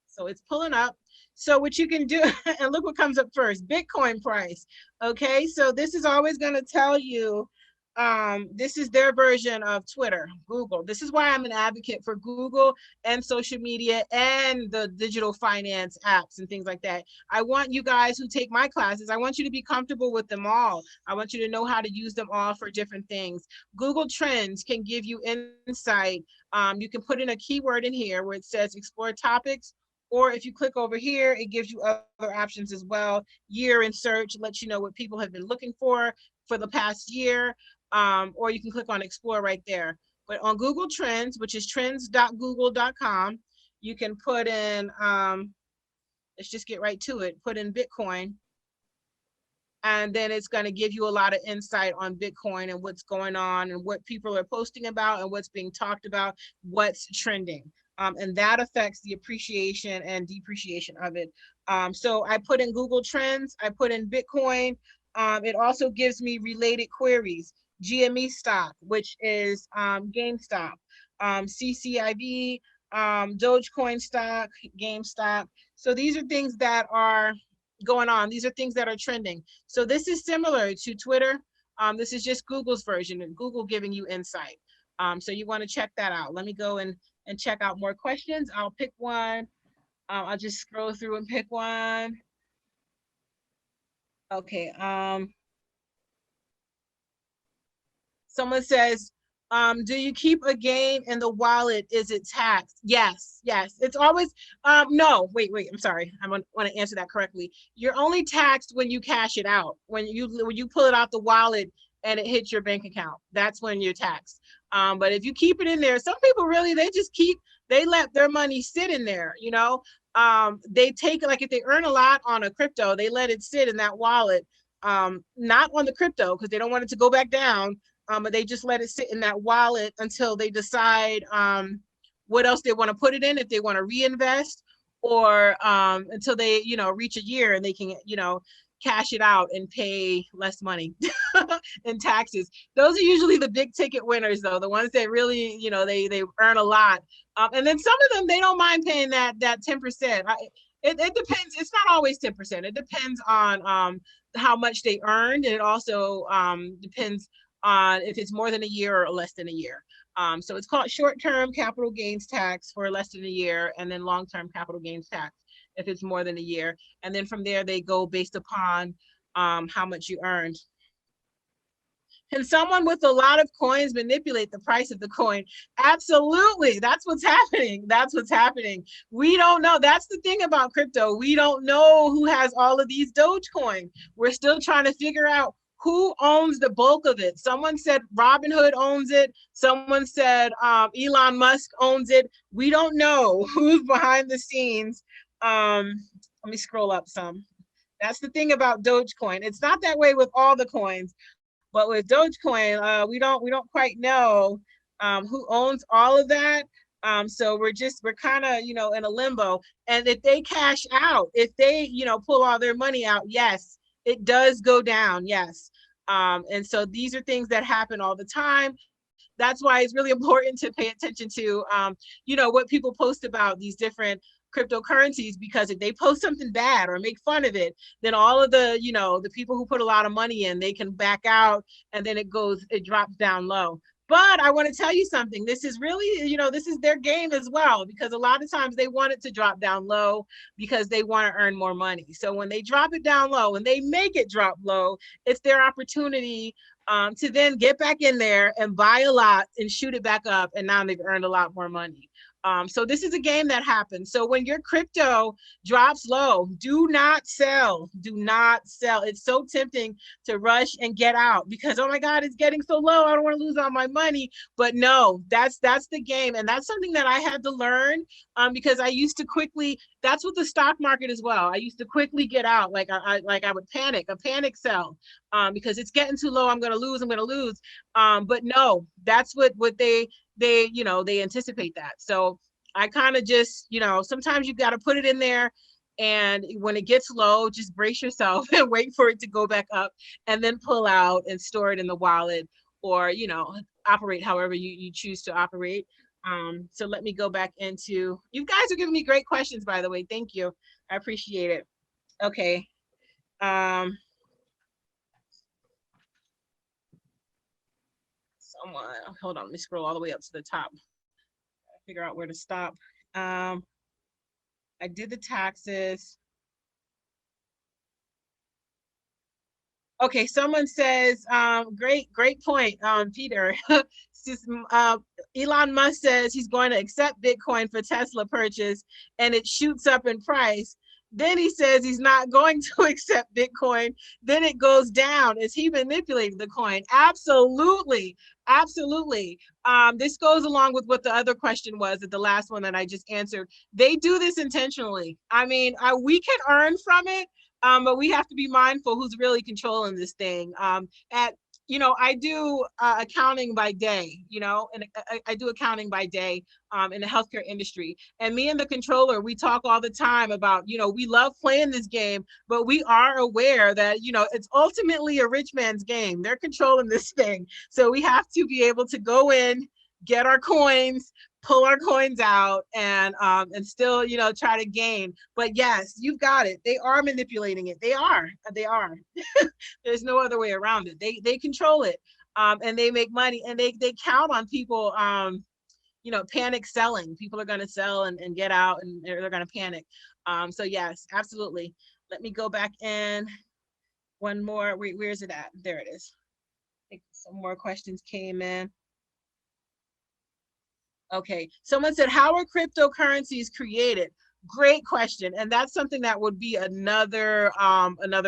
So it's pulling up. So what you can do, and look what comes up first, Bitcoin price. Okay, so this is always going to tell you, this is their version of Twitter, Google. This is why I'm an advocate for Google and social media and the digital finance apps and things like that. I want you guys who take my classes, I want you to be comfortable with them all. I want you to know how to use them all for different things. Google Trends can give you insight. You can put in a keyword in here where it says explore topics. Or if you click over here, it gives you other options as well. Year in search lets you know what people have been looking for the past year. Or you can click on explore right there. But on Google Trends, which is trends.google.com, you can put in, let's just get right to it, put in Bitcoin. And then it's going to give you a lot of insight on Bitcoin and what's going on and what people are posting about and what's being talked about, what's trending. And that affects the appreciation and depreciation of it. So I put in Google Trends, I put in Bitcoin. It also gives me related queries, GME stock, which is GameStop, CCIV, Dogecoin stock, GameStop. So these are things that are going on. These are things that are trending. So this is similar to Twitter. This is just Google's version and Google giving you insight. So you want to check that out. Let me go and check out more questions. I'll pick one. I'll just scroll through and pick one. Okay. Someone says, do you keep a gain in the wallet? Is it taxed? Yes, yes. It's always, no, wait, I'm sorry. I want to answer that correctly. You're only taxed when you cash it out. When you pull it out the wallet and it hits your bank account, that's when you're taxed. But if you keep it in there, some people really, they let their money sit in there, you know? They take it, like if they earn a lot on a crypto, they let it sit in that wallet, not on the crypto because they don't want it to go back down. But they just let it sit in that wallet until they decide what else they want to put it in, if they want to reinvest, or until they, reach a year and they can, cash it out and pay less money in taxes. Those are usually the big ticket winners, though, the ones that really, they earn a lot. And then some of them, they don't mind paying that 10%. It depends. It's not always 10%. It depends on how much they earned. And it also depends on if it's more than a year or less than a year. So it's called short-term capital gains tax for less than a year, and then long-term capital gains tax if it's more than a year. And then from there, they go based upon how much you earned. Can someone with a lot of coins manipulate the price of the coin? Absolutely. That's what's happening. That's what's happening. We don't know. That's the thing about crypto. We don't know who has all of these Dogecoin. We're still trying to figure out who owns the bulk of it. Someone said Robinhood owns it. Someone said Elon Musk owns it. We don't know who's behind the scenes. Let me scroll up some. That's the thing about Dogecoin. It's not that way with all the coins, but with Dogecoin, we don't quite know who owns all of that. So we're kind of, in a limbo. And if they cash out, if they, pull all their money out, yes, it does go down. Yes. And so these are things that happen all the time. That's why it's really important to pay attention to, what people post about these different cryptocurrencies, because if they post something bad or make fun of it, then all of the, the people who put a lot of money in, they can back out, and then it drops down low. But I want to tell you something. This is really, this is their game as well, because a lot of times they want it to drop down low because they want to earn more money. So when they drop it down low and they make it drop low, it's their opportunity to then get back in there and buy a lot and shoot it back up. And now they've earned a lot more money. So this is a game that happens. So when your crypto drops low, do not sell. Do not sell. It's so tempting to rush and get out because, oh my God, it's getting so low. I don't want to lose all my money. But no, that's the game. And that's something that I had to learn because I used to quickly, that's what the stock market as well. I used to quickly get out. Like I would panic, a panic sell because it's getting too low. I'm going to lose. But no, that's what they anticipate that. So I kind of just, sometimes you got to put it in there And when it gets low, just brace yourself and wait for it to go back up, and then pull out and store it in the wallet, or, you know, operate however you choose to operate. So let me go back into, you guys are giving me great questions, by the way. Thank you. I appreciate it. Okay. Someone, hold on, let me scroll all the way up to the top. Figure out where to stop. I did the taxes. Okay, someone says, great point, Peter. Elon Musk says he's going to accept Bitcoin for Tesla purchase, and it shoots up in price. Then he says he's not going to accept Bitcoin. Then it goes down. Is he manipulating the coin? Absolutely. Absolutely. This goes along with what the other question was at the last one that I just answered. They do this intentionally. I mean, we can earn from it, but we have to be mindful who's really controlling this thing. You know, I do accounting by day, you know, and I do accounting by day in the healthcare industry. And me and the controller, we talk all the time about, you know, we love playing this game, but we are aware that, you know, it's ultimately a rich man's game. They're controlling this thing. So we have to be able to go in, get our coins, pull our coins out, and still, you know, try to gain. But yes, you've got it. They are manipulating it. They are. There's no other way around it. They control it, and they make money, and they count on people, you know, panic selling. People are going to sell and get out, and they're going to panic. So yes, absolutely. Let me go back in. One more. Where is it at? There it is. I think some more questions came in. Okay, someone said, how are cryptocurrencies created? Great question, and that's something that would be another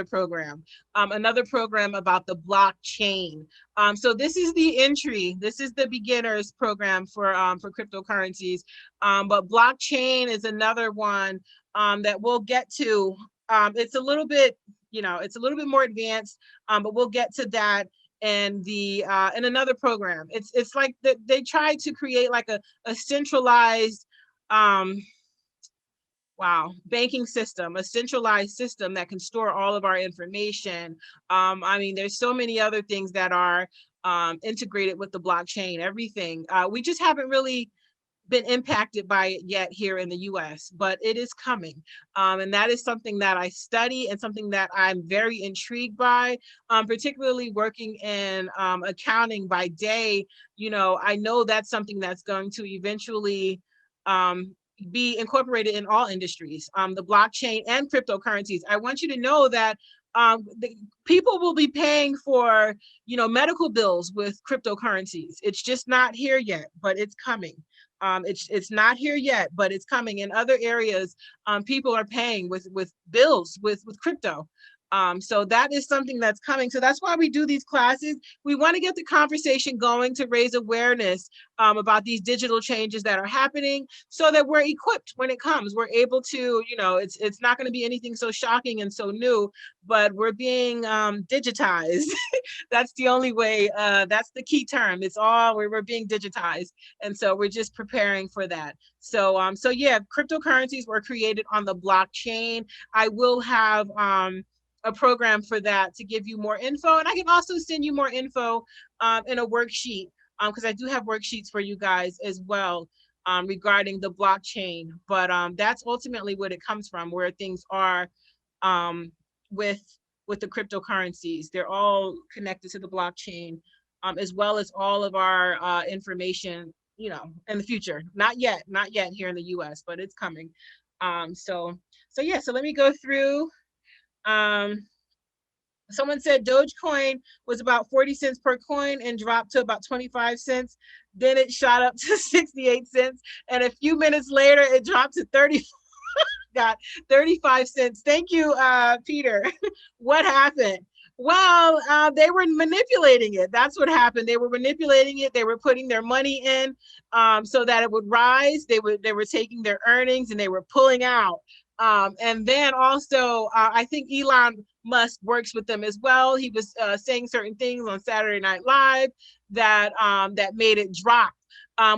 program about the blockchain. So this is the entry, this is the beginners program for cryptocurrencies, but blockchain is another one that we'll get to. It's a little bit, you know, it's a little bit more advanced, but we'll get to that in the in another program. It's like they try to create like a centralized banking system, a centralized system that can store all of our information. I mean, there's so many other things that are integrated with the blockchain, everything. We just haven't really been impacted by it yet here in the US, but it is coming. And that is something that I study and something that I'm very intrigued by, particularly working in accounting by day. You know, I know that's something that's going to eventually be incorporated in all industries, the blockchain and cryptocurrencies. I want you to know that people will be paying for, you know, medical bills with cryptocurrencies. It's just not here yet, but it's coming. It's not here yet, but it's coming. In other areas, people are paying with bills with crypto. So that is something that's coming. So that's why we do these classes. We want to get the conversation going to raise awareness about these digital changes that are happening, so that we're equipped when it comes. We're able to, you know, it's not going to be anything so shocking and so new, but we're being digitized. That's the only way. That's the key term. It's all we're being digitized, and so we're just preparing for that. So so yeah, cryptocurrencies were created on the blockchain. I will have a program for that to give you more info, and I can also send you more info in a worksheet, because I do have worksheets for you guys as well regarding the blockchain. But that's ultimately what it comes from, where things are with the cryptocurrencies. They're all connected to the blockchain, as well as all of our information, you know, in the future. Not yet here in the US, but it's coming. So yeah, so let me go through. Someone said Dogecoin was about 40 cents per coin and dropped to about 25 cents. Then it shot up to 68 cents. And a few minutes later, it dropped to 35 cents. Thank you, Peter. What happened? Well, they were manipulating it. That's what happened. They were manipulating it. They were putting their money in so that it would rise. They were taking their earnings and they were pulling out. And then also, I think Elon Musk works with them as well. He was saying certain things on Saturday Night Live that that made it drop.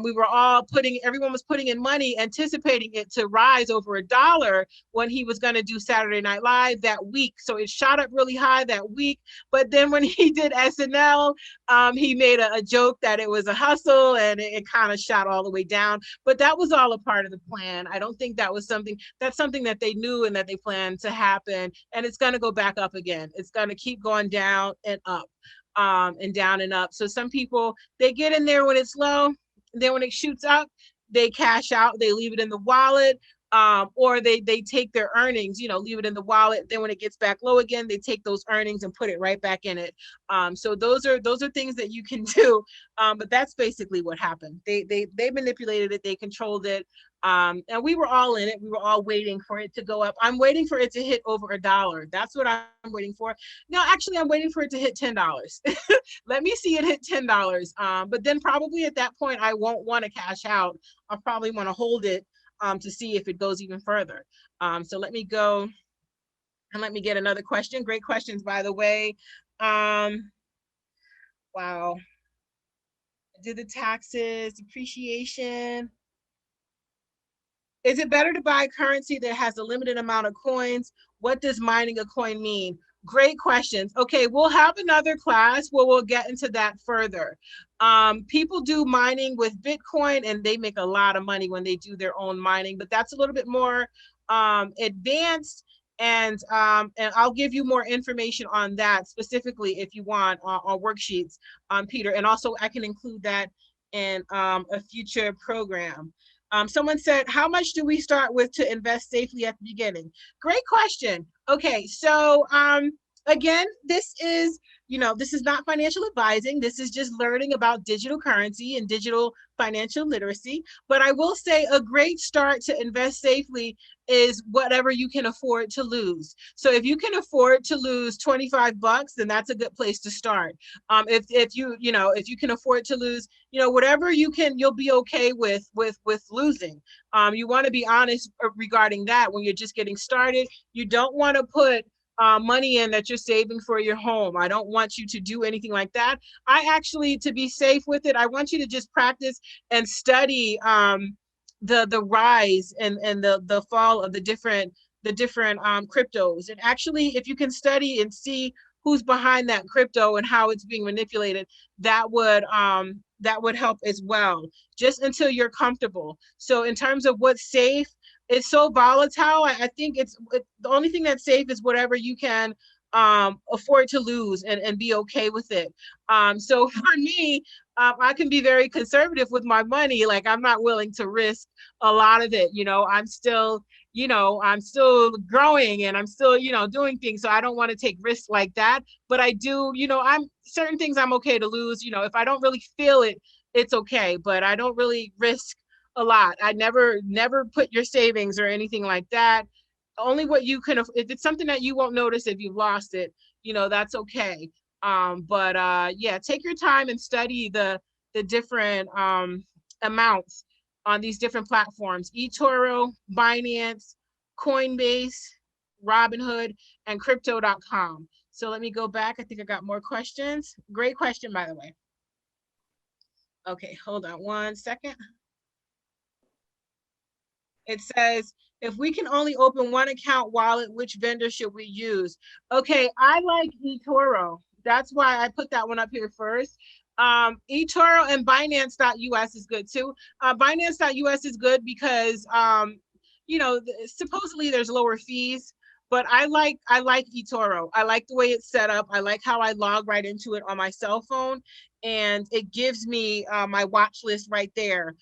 we were all everyone was putting in money, anticipating it to rise over $1 when he was going to do Saturday Night Live that week. So it shot up really high that week. But then when he did SNL, he made a joke that it was a hustle, and it kind of shot all the way down. But that was all a part of the plan. I don't think that's something that they knew and that they planned to happen. And it's going to go back up again. It's going to keep going down and up, and down and up. So some people, they get in there when it's low. Then when it shoots up, they cash out, they leave it in the wallet, or they take their earnings, leave it in the wallet. Then when it gets back low again, they take those earnings and put it right back in it. So those are things that you can do. But that's basically what happened. They manipulated it, they controlled it. And we were all in it. We were all waiting for it to go up. I'm waiting for it to hit over $1. That's what I'm waiting for. No, actually, I'm waiting for it to hit $10. Let me see it hit $10. But then probably at that point, I won't want to cash out. I'll probably want to hold it to see if it goes even further. So let me go and let me get another question. Great questions, by the way. Wow. Did the taxes, depreciation. Is it better to buy currency that has a limited amount of coins? What does mining a coin mean? Great questions. Okay, we'll have another class where we'll get into that further. People do mining with Bitcoin, and they make a lot of money when they do their own mining, but that's a little bit more advanced. And I'll give you more information on that specifically if you want on worksheets, Peter. And also I can include that in a future program. Someone said, how much do we start with to invest safely at the beginning? Great question. Okay, so again, this is not financial advising. This is just learning about digital currency and digital financial literacy. But I will say a great start to invest safely is whatever you can afford to lose. So if you can afford to lose $25, then that's a good place to start. If you can afford to lose, whatever you'll be okay with losing. You want to be honest regarding that when you're just getting started. You don't want to put money in that you're saving for your home. I don't want you to do anything like that. I actually, to be safe with it, I want you to just practice and study the rise and the fall of the different cryptos. And actually, if you can study and see who's behind that crypto and how it's being manipulated, that would help as well, just until you're comfortable. So in terms of what's safe, it's so volatile. I think the only thing that's safe is whatever you can afford to lose and be okay with it. So for me, I can be very conservative with my money. Like, I'm not willing to risk a lot of it. I'm still growing, and I'm still, doing things. So I don't want to take risks like that. But I do, certain things I'm okay to lose. If I don't really feel it, it's okay. But I don't really risk a lot. I never put your savings or anything like that. Only what you can, if it's something that you won't notice if you've lost it, that's okay. But take your time and study the different amounts on these different platforms: Etoro, Binance, Coinbase, Robinhood, and crypto.com. So let me go back. I think I got more questions. Great question, by the way. Okay, hold on one second. It says, if we can only open one account wallet, which vendor should we use? Okay, I like Etoro. That's why I put that one up here first. Etoro and Binance.us is good too. Binance.us is good because, supposedly there's lower fees, but I like Etoro. I like the way it's set up. I like how I log right into it on my cell phone, and it gives me my watch list right there.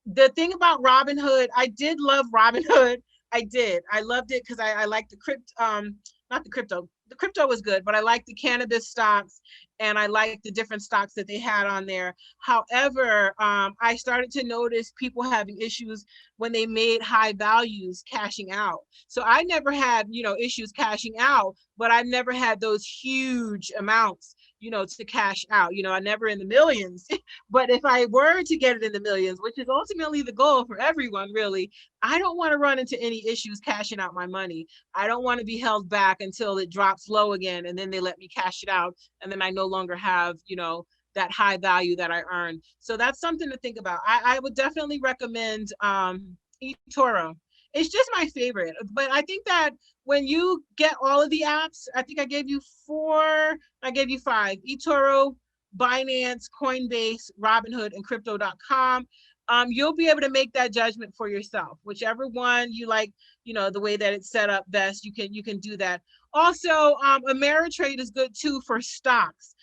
The thing about Robinhood, I did love Robinhood. I did. I loved it because I like the not the crypto. The crypto was good, but I like the cannabis stocks, and I like the different stocks that they had on there. However, I started to notice people having issues when they made high values cashing out. So I never had, issues cashing out, but I've never had those huge amounts, to cash out. I never in the millions, but if I were to get it in the millions, which is ultimately the goal for everyone, really, I don't want to run into any issues cashing out my money. I don't want to be held back until it drops low again, and then they let me cash it out, and then I no longer have, that high value that I earn. So that's something to think about. I would definitely recommend Etoro. It's just my favorite, but I think that when you get all of the apps, I think I gave you 4, I gave you 5: Etoro, Binance, Coinbase, Robinhood, and Crypto.com. You'll be able to make that judgment for yourself. Whichever one you like, you know, the way that it's set up best, you can do that. Also, Ameritrade is good too for stocks.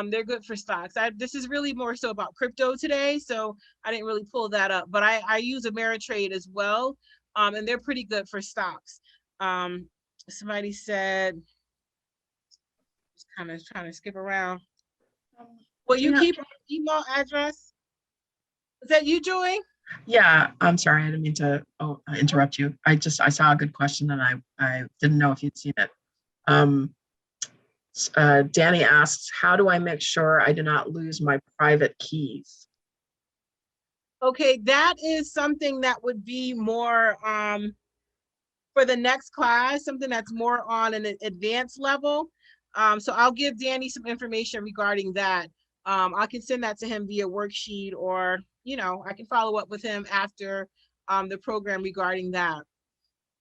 They're good for stocks. This is really more so about crypto today, so I didn't really pull that up, but I use Ameritrade as well, and they're pretty good for stocks. Somebody said, just kind of trying to skip around. Will you keep our email address? Is that you, Joy? Yeah, I'm sorry, I didn't mean to interrupt you. I saw a good question and I didn't know if you'd seen it. Danny asks, how do I make sure I do not lose my private keys? Okay, that is something that would be more for the next class, something that's more on an advanced level. So I'll give Danny some information regarding that. I can send that to him via worksheet, or, you know, I can follow up with him after the program regarding that.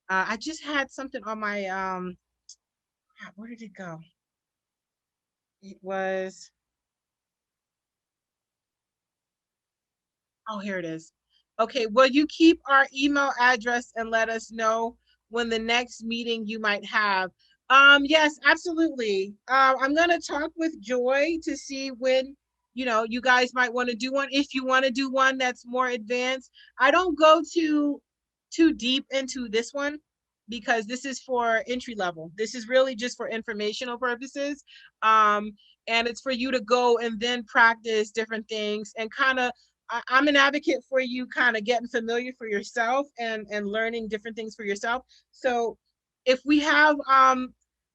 I just had something on my, where did it go? It was, oh, here it is. Okay, will you keep our email address and let us know when the next meeting you might have? Yes, absolutely. I'm gonna talk with Joy to see when, you know, you guys might want to do one. If you want to do one that's more advanced, I don't go too deep into this one because this is for entry level. This is really just for informational purposes. And it's for you to go and then practice different things and kind of, I'm an advocate for you kind of getting familiar for yourself and learning different things for yourself. So if we have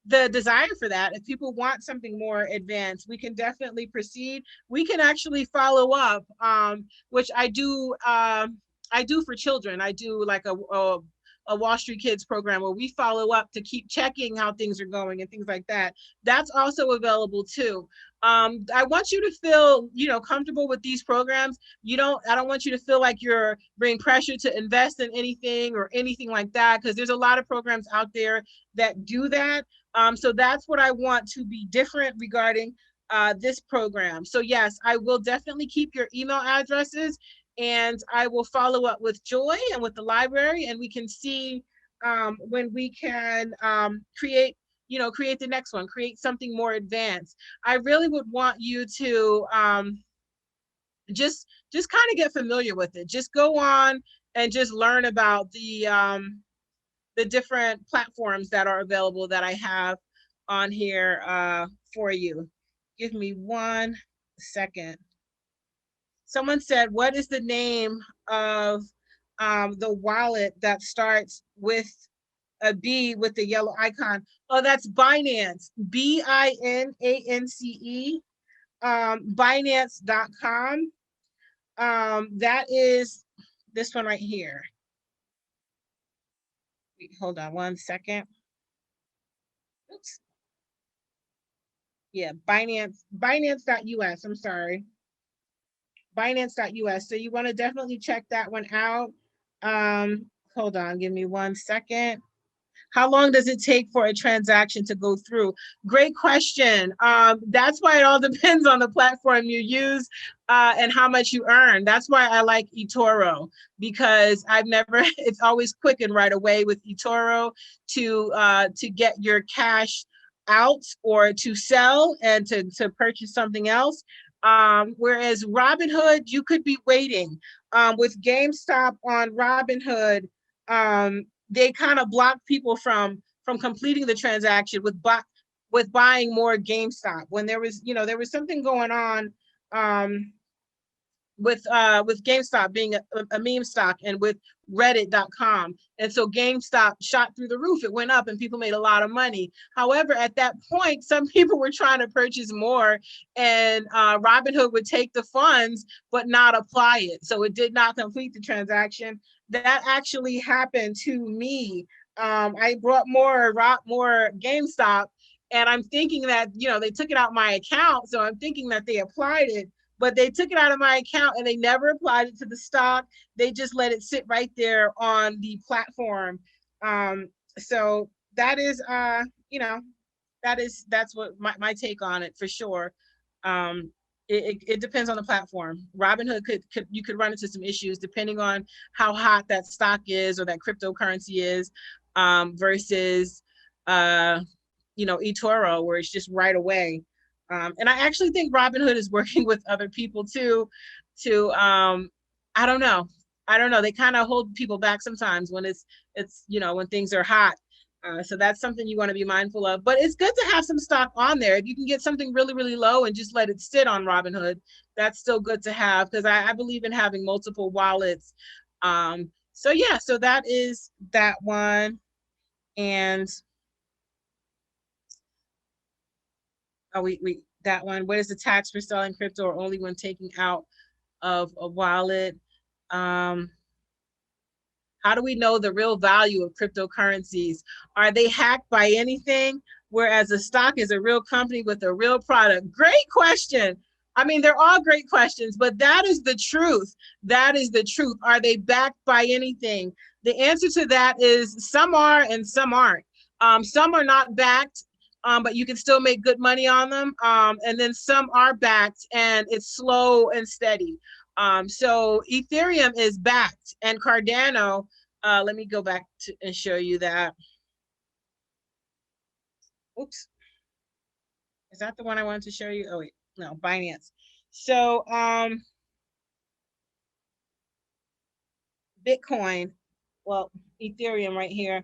the desire for that, if people want something more advanced, we can definitely proceed. We can actually follow up, which I do for children. I do like a Wall Street Kids program where we follow up to keep checking how things are going and things like that. That's also available too. I want you to feel, you know, comfortable with these programs. I don't want you to feel like you're being pressured to invest in anything or anything like that, because there's a lot of programs out there that do that. So that's what I want to be different regarding this program. So yes, I will definitely keep your email addresses, and I will follow up with Joy and with the library, and we can see when we can create the next one, create something more advanced. I really would want you to just kind of get familiar with it. Just go on and just learn about the different platforms that are available that I have on here for you. Give me 1 second. Someone said, what is the name of the wallet that starts with a B with the yellow icon? Oh, that's Binance, Binance, Binance.com. That is this one right here. Wait, hold on 1 second. Oops. Yeah, Binance.us, I'm sorry. Binance.us. So you want to definitely check that one out. Hold on, give me 1 second. How long does it take for a transaction to go through? Great question. That's why it all depends on the platform you use and how much you earn. That's why I like Etoro, because it's always quick and right away with Etoro to get your cash out or to sell and to purchase something else. Whereas Robinhood, you could be waiting. With GameStop on Robinhood, they kind of block people from completing the transaction with buying more GameStop. When there was something going on with GameStop being a meme stock, and with Reddit.com. And so GameStop shot through the roof. It went up and people made a lot of money. However, at that point, some people were trying to purchase more, and Robinhood would take the funds but not apply it. So it did not complete the transaction. That actually happened to me. I brought more GameStop, And I'm thinking that, you know, they took it out my account. So I'm thinking that they applied it, but they took it out of my account and they never applied it to the stock. They just let it sit right there on the platform. So that is, you know, that's what my take on it for sure. It depends on the platform. Robinhood you could run into some issues depending on how hot that stock is or that cryptocurrency is, versus you know, Etoro, where it's just right away. And I actually think Robinhood is working with other people too, to I don't know. They kind of hold people back sometimes when it's you know, when things are hot. So that's something you want to be mindful of. But it's good to have some stock on there. If you can get something really, really low and just let it sit on Robinhood, that's still good to have, because I believe in having multiple wallets. So yeah, so that is that one. And that one. What is the tax for selling crypto or only when taking out of a wallet? How do we know the real value of cryptocurrencies? Are they hacked by anything? Whereas a stock is a real company with a real product. Great question. I mean, they're all great questions, but that is the truth. That is the truth. Are they backed by anything? The answer to that is some are and some aren't. Some are not backed, but you can still make good money on them. And then some are backed and it's slow and steady. So Ethereum is backed, and Cardano, let me go back and show you that. Oops. Is that the one I wanted to show you? Oh wait, no, Binance. So Bitcoin, well, Ethereum right here,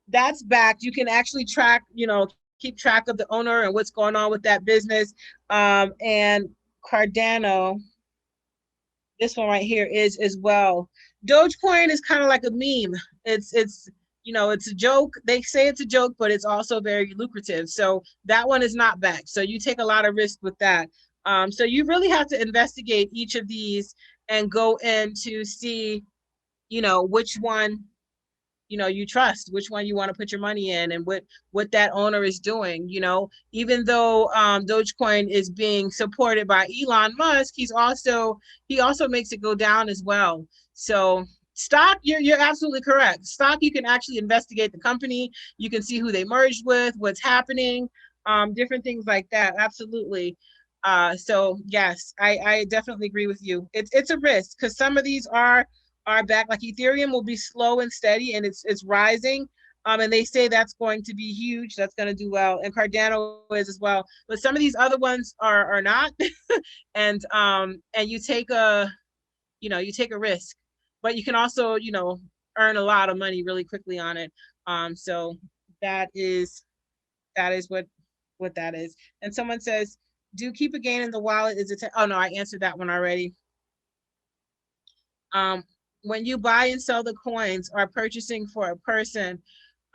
that's backed. You can actually track, you know, keep track of the owner and what's going on with that business. And Cardano, this one right here is as well. Dogecoin is kind of like a meme. It's you know, it's a joke. They say it's a joke, but it's also very lucrative. So that one is not backed. So you take a lot of risk with that. So you really have to investigate each of these and go in to see, you know, which one, you know, you trust, which one you want to put your money in, and what that owner is doing. You know, even though Dogecoin is being supported by Elon Musk, he also makes it go down as well. So stock, you're absolutely correct. Stock, you can actually investigate the company, you can see who they merged with, what's happening, different things like that. Absolutely. So yes, I definitely agree with you. It's a risk, because some of these are back. Like Ethereum will be slow and steady, and it's rising. And they say that's going to be huge. That's going to do well, and Cardano is as well. But some of these other ones are not, and you take a risk, but you can also, you know, earn a lot of money really quickly on it. So that is what that is. And someone says, do keep a gain in the wallet? Is it? Oh no, I answered that one already. When you buy and sell the coins or purchasing for a person,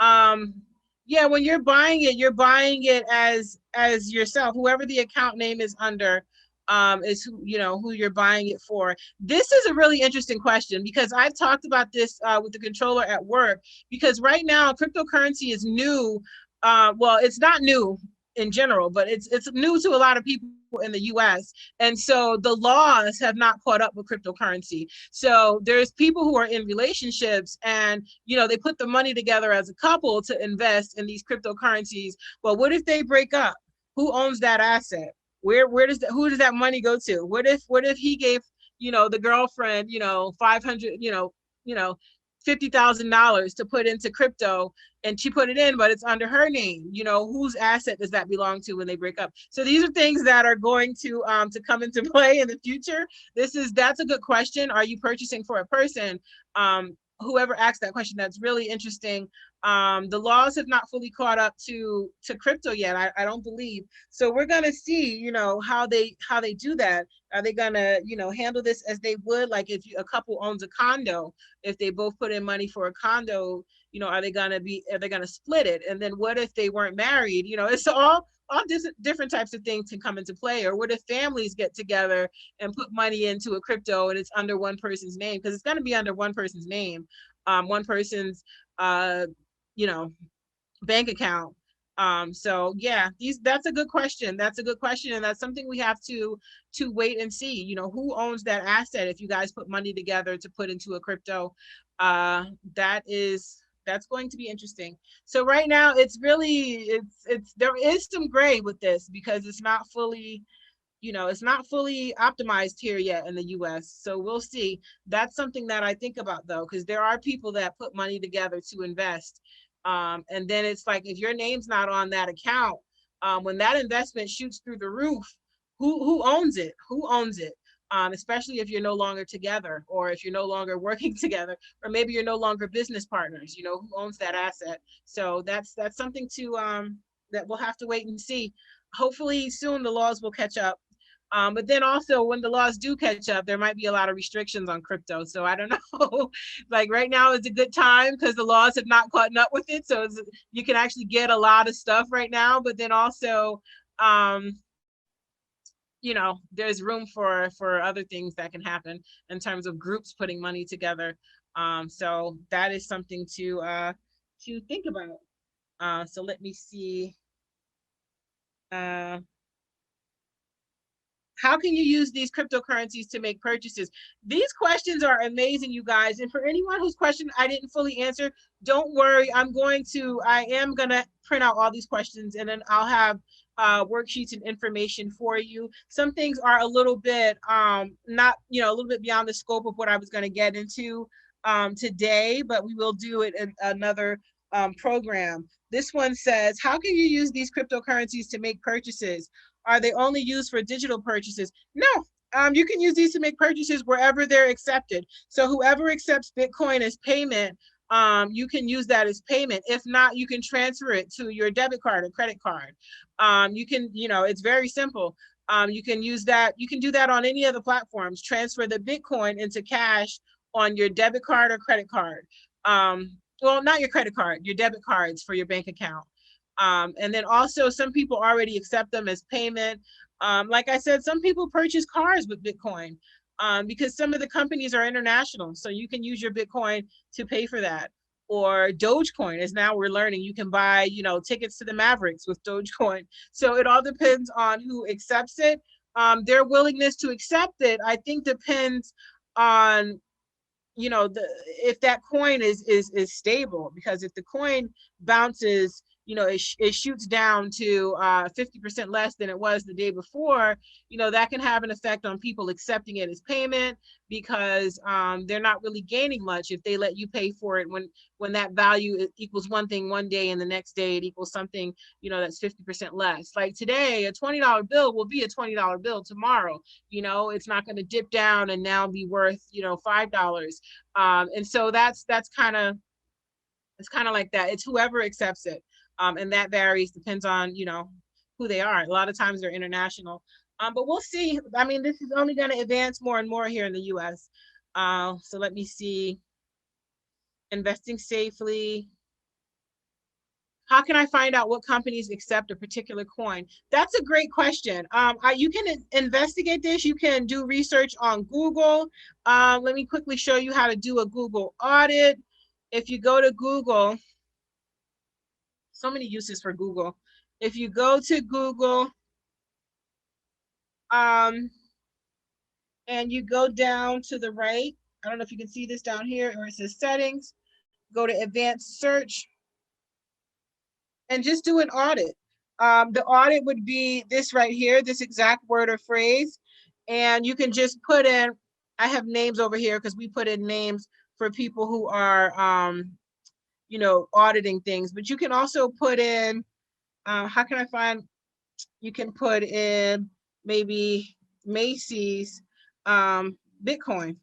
yeah, when you're buying it as yourself. Whoever the account name is under, is who, you know, who you're buying it for. This is a really interesting question, because I've talked about this with the controller at work, because right now cryptocurrency is new. Well, it's not new in general, but it's new to a lot of people in the US. And so the laws have not caught up with cryptocurrency. So there's people who are in relationships, and, you know, they put the money together as a couple to invest in these cryptocurrencies. Well, what if they break up? Who owns that asset? Who does that money go to? What if he gave, you know, the girlfriend, you know, 500, you know, $50,000 to put into crypto, and she put it in, but it's under her name. You know, whose asset does that belong to when they break up? So these are things that are going to come into play in the future. That's a good question. Are you purchasing for a person? Whoever asked that question, that's really interesting. The laws have not fully caught up to crypto yet, I don't believe. So we're gonna see, you know, how they do that. Are they gonna, you know, handle this as they would, like if a couple owns a condo, if they both put in money for a condo, you know, are they gonna split it? And then what if they weren't married? You know, it's all different types of things can come into play. Or what if families get together and put money into a crypto and it's under one person's name? Because it's going to be under one person's name, one person's you know, bank account. So yeah, that's a good question. That's a good question. And that's something we have to wait and see, you know, who owns that asset. If you guys put money together to put into a crypto, that's going to be interesting. So right now it's really, there is some gray with this because it's not fully, you know, it's not fully optimized here yet in the US. So we'll see. That's something that I think about though, because there are people that put money together to invest. And then it's like, if your name's not on that account, when that investment shoots through the roof, who owns it? Who owns it? Especially if you're no longer together, or if you're no longer working together, or maybe you're no longer business partners, you know, who owns that asset? So that's something to that we'll have to wait and see. Hopefully soon the laws will catch up. But then also when the laws do catch up, there might be a lot of restrictions on crypto. So I don't know, like right now is a good time because the laws have not caught up with it. So you can actually get a lot of stuff right now, but then also, you know, there's room for other things that can happen in terms of groups putting money together. So that is something to think about. So let me see. How can you use these cryptocurrencies to make purchases? These questions are amazing, you guys. And for anyone whose question I didn't fully answer, don't worry. I am going to print out all these questions, and then I'll have worksheets and information for you. Some things are a little bit, not, you know, a little bit beyond the scope of what I was going to get into today, but we will do it in another program. This one says, how can you use these cryptocurrencies to make purchases? Are they only used for digital purchases? No, you can use these to make purchases wherever they're accepted. So whoever accepts Bitcoin as payment, you can use that as payment. If not, you can transfer it to your debit card or credit card. You can, you know, it's very simple. You can use that. You can do that on any of the platforms. Transfer the Bitcoin into cash on your debit card or credit card. Well, not your credit card, your debit cards for your bank account. And then also some people already accept them as payment. Like I said, some people purchase cars with Bitcoin because some of the companies are international. So you can use your Bitcoin to pay for that. Or Dogecoin, as now we're learning, you can buy, you know, tickets to the Mavericks with Dogecoin. So it all depends on who accepts it. Their willingness to accept it, I think, depends on, you know, if that coin is stable. Because if the coin bounces, you know, it shoots down to 50% less than it was the day before, you know, that can have an effect on people accepting it as payment, because they're not really gaining much if they let you pay for it when that value equals one thing one day and the next day it equals something, you know, that's 50% less. Like today, a $20 bill will be a $20 bill tomorrow. You know, it's not going to dip down and now be worth, you know, $5. And so that's kind of, it's kind of like that. It's whoever accepts it. And that varies, depends on, you know, who they are. A lot of times they're international. But we'll see. I mean, this is only going to advance more and more here in the US. So let me see. Investing safely. How can I find out what companies accept a particular coin? That's a great question. You can investigate this. You can do research on Google. Let me quickly show you how to do a Google audit. If you go to Google, so many uses for Google. If you go to Google, and you go down to the right, I don't know if you can see this down here, or it says settings, go to advanced search, and just do an audit. The audit would be this right here, this exact word or phrase, and you can just put in, I have names over here because we put in names for people who are, you know, auditing things, but you can also put in, how can I find, you can put in maybe Macy's Bitcoin.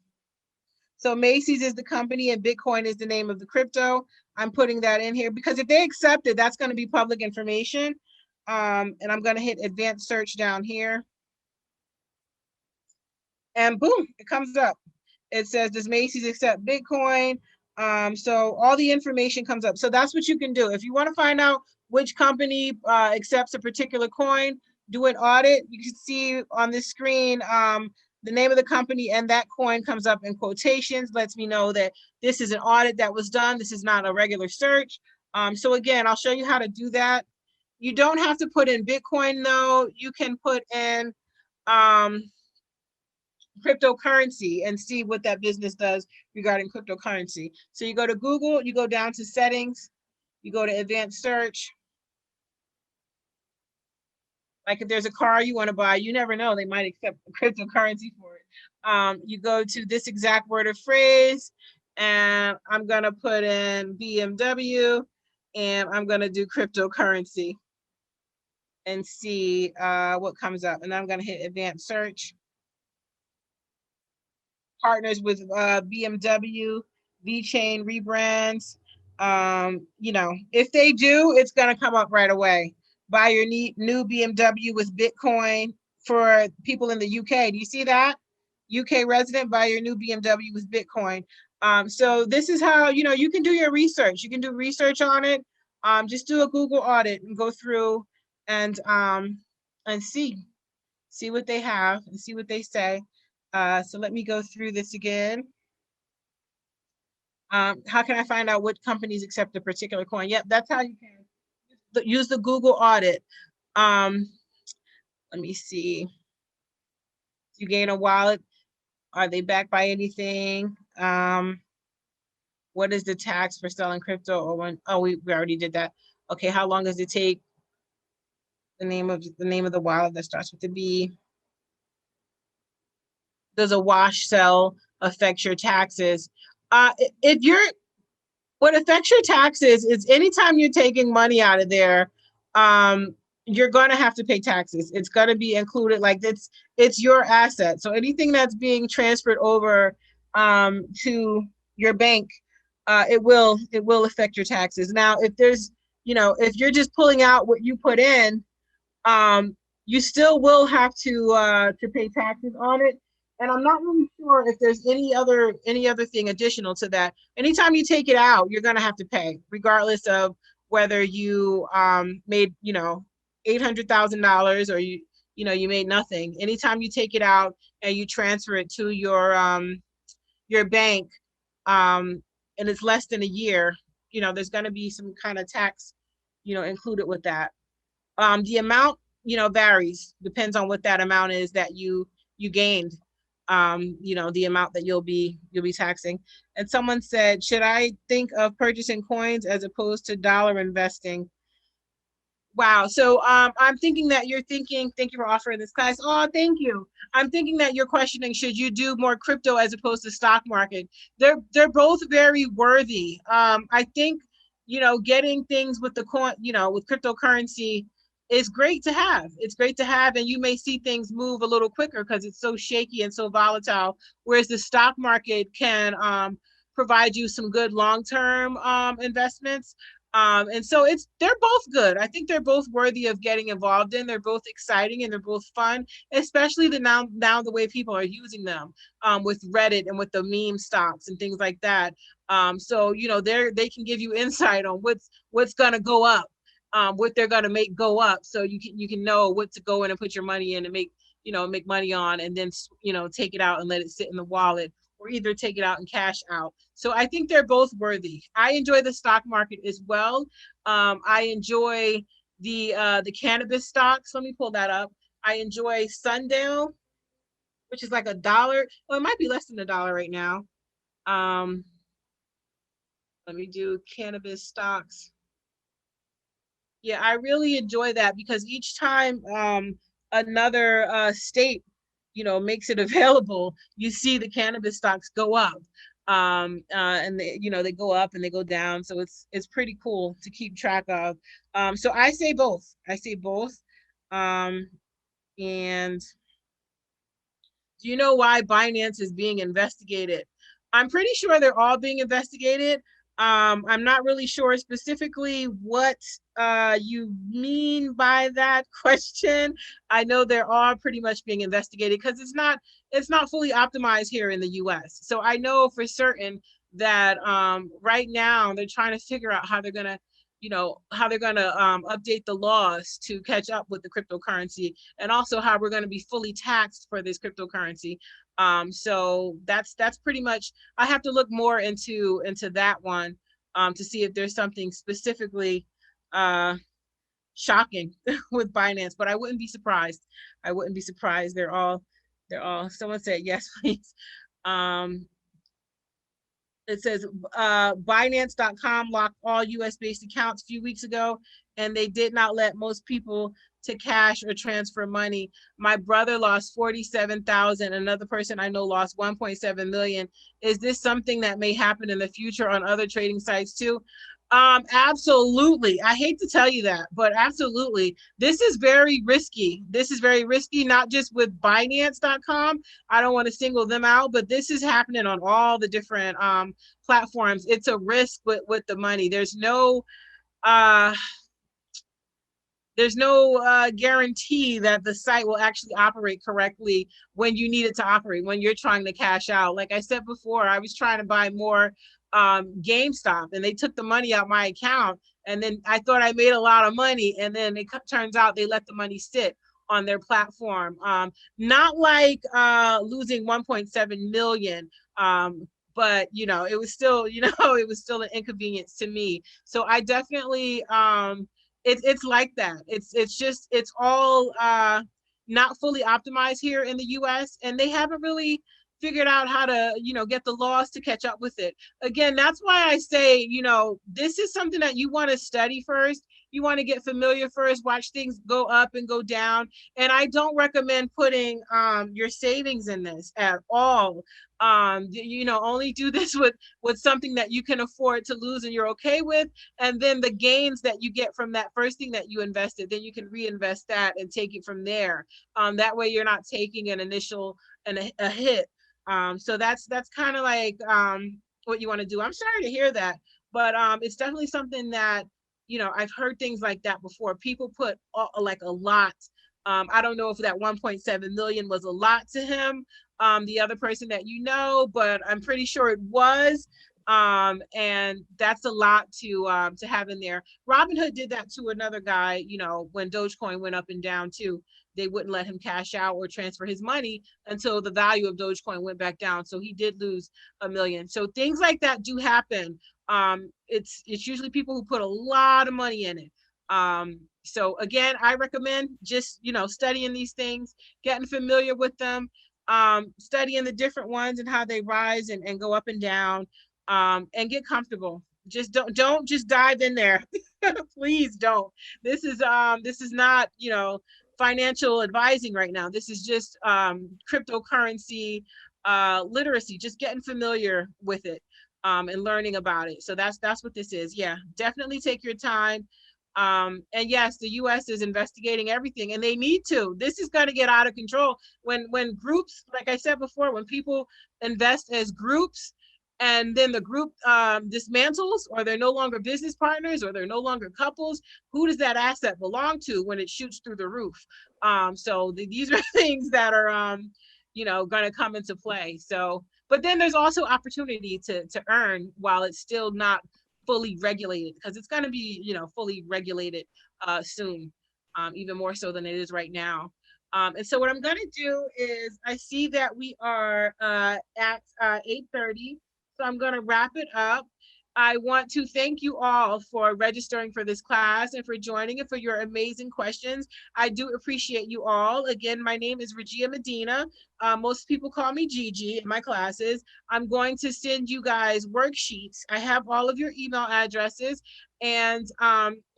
So Macy's is the company and Bitcoin is the name of the crypto. I'm putting that in here because if they accept it, that's going to be public information. And I'm going to hit advanced search down here. And boom, it comes up. It says, does Macy's accept Bitcoin? So all the information comes up. So that's what you can do. If you want to find out which company accepts a particular coin, do an audit. You can see on this screen the name of the company, and that coin comes up in quotations, lets me know that this is an audit that was done. This is not a regular search. So again, I'll show you how to do that. You don't have to put in Bitcoin though. You can put in cryptocurrency and see what that business does regarding cryptocurrency. So you go to Google, you go down to settings, you go to advanced search. Like if there's a car you want to buy, you never know, they might accept cryptocurrency for it. You go to this exact word or phrase, and I'm gonna put in BMW, and I'm gonna do cryptocurrency and see what comes up. And I'm gonna hit advanced search. Partners with BMW, V-Chain rebrands. You know, if they do, it's gonna come up right away. Buy your new BMW with Bitcoin for people in the UK. Do you see that? UK resident, buy your new BMW with Bitcoin. So this is how, you know, you can do your research. You can do research on it. Just do a Google audit and go through and see what they have and see what they say. So let me go through this again. How can I find out what companies accept a particular coin? Yep, that's how you can use the Google audit. Let me see. Do you gain a wallet? Are they backed by anything? What is the tax for selling crypto? Or when? Oh, we already did that. Okay, how long does it take? The name of the wallet that starts with the B. Does a wash sell affect your taxes? If you're What affects your taxes is anytime you're taking money out of there, you're going to have to pay taxes. It's going to be included, like it's your asset. So anything that's being transferred over to your bank, it will affect your taxes. Now, if there's, you know, if you're just pulling out what you put in, you still will have to pay taxes on it. And I'm not really sure if there's any other thing additional to that. Anytime you take it out, you're going to have to pay, regardless of whether you made, you know, $800,000 or you made nothing. Anytime you take it out and you transfer it to your bank, and it's less than a year, you know, there's going to be some kind of tax, you know, included with that. The amount, you know, varies, depends on what that amount is that you gained. You know, the amount that you'll be taxing. And someone said, should I think of purchasing coins as opposed to dollar investing? Wow. So I'm thinking that you're thinking, thank you for offering this class. Oh, thank you. I'm thinking that you're questioning, should you do more crypto as opposed to stock market? They're both very worthy. I think, you know, getting things with the coin, you know, with cryptocurrency is great to have. It's great to have, and you may see things move a little quicker because it's so shaky and so volatile. Whereas the stock market can provide you some good long-term investments. And so they're both good. I think they're both worthy of getting involved in. They're both exciting and they're both fun, especially now the way people are using them with Reddit and with the meme stocks and things like that. So, you know, they can give you insight on what's gonna go up, what they're gonna make go up. So you can know what to go in and put your money in and make money on, and then, you know, take it out and let it sit in the wallet, or either take it out and cash out. So I think they're both worthy. I enjoy the stock market as well. I enjoy the cannabis stocks. Let me pull that up. I enjoy Sundial, which is like $1. Well, it might be less than $1 right now. Let me do cannabis stocks. Yeah, I really enjoy that because each time another state, you know, makes it available, you see the cannabis stocks go up. And they, you know, they go up and they go down. So it's pretty cool to keep track of. So I say both. And do you know why Binance is being investigated? I'm pretty sure they're all being investigated. I'm not really sure specifically what you mean by that question. I know they're all pretty much being investigated because it's not fully optimized here in the US. So I know for certain that right now they're trying to figure out how they're gonna update the laws to catch up with the cryptocurrency, and also how we're going to be fully taxed for this cryptocurrency. So that's pretty much, I have to look more into that one to see if there's something specifically shocking with Binance, but I wouldn't be surprised. I wouldn't be surprised. They're all, someone said yes, please. It says Binance.com locked all US based accounts a few weeks ago, and they did not let most people to cash or transfer money. My brother lost 47,000. Another person I know lost 1.7 million. Is this something that may happen in the future on other trading sites too? Absolutely. I hate to tell you that, but absolutely. This is very risky. This is very risky, not just with Binance.com. I don't want to single them out, but this is happening on all the different platforms. It's a risk with the money. There's no guarantee that the site will actually operate correctly when you need it to operate, when you're trying to cash out. Like I said before, I was trying to buy more GameStop, and they took the money out my account, and then I thought I made a lot of money, and then it turns out they let the money sit on their platform. Not like losing 1.7 million, but it was still, it was still an inconvenience to me. So I definitely, it's like that. It's all not fully optimized here in the US, and they haven't really figured out how to, get the laws to catch up with it. Again, that's why I say, this is something that you want to study first. You want to get familiar first, watch things go up and go down. And I don't recommend putting your savings in this at all. Only do this with something that you can afford to lose and you're okay with. And then the gains that you get from that first thing that you invested, then you can reinvest that and take it from there. That way you're not taking an initial a hit. So that's kind of like what you want to do. I'm sorry to hear that, but it's definitely something that, I've heard things like that before. People put like a lot. I don't know if that 1.7 million was a lot to him, the other person that but I'm pretty sure it was. And that's a lot to have in there. Robinhood did that to another guy, when Dogecoin went up and down too. They wouldn't let him cash out or transfer his money until the value of Dogecoin went back down. So he did lose $1 million. So things like that do happen. It's usually people who put a lot of money in it. So again, I recommend just, studying these things, getting familiar with them, studying the different ones and how they rise and go up and down, and get comfortable. Just don't just dive in there. Please don't. This is not, financial advising right now. This is just cryptocurrency literacy, just getting familiar with it, and learning about it. So that's what this is. Yeah, definitely take your time. And yes, the US is investigating everything, and they need to. This is going to get out of control when groups, like I said before, when people invest as groups, and then the group dismantles, or they're no longer business partners, or they're no longer couples. Who does that asset belong to when it shoots through the roof? So these are things that are, going to come into play. So, but then there's also opportunity to earn while it's still not fully regulated, because it's going to be, fully regulated soon, even more so than it is right now. And so what I'm going to do is, I see that we are at 8:30. So I'm going to wrap it up. I want to thank you all for registering for this class and for joining and for your amazing questions. I do appreciate you all. Again, my name is Rajeeyah Madinah. Most people call me Gigi in my classes. I'm going to send you guys worksheets. I have all of your email addresses, and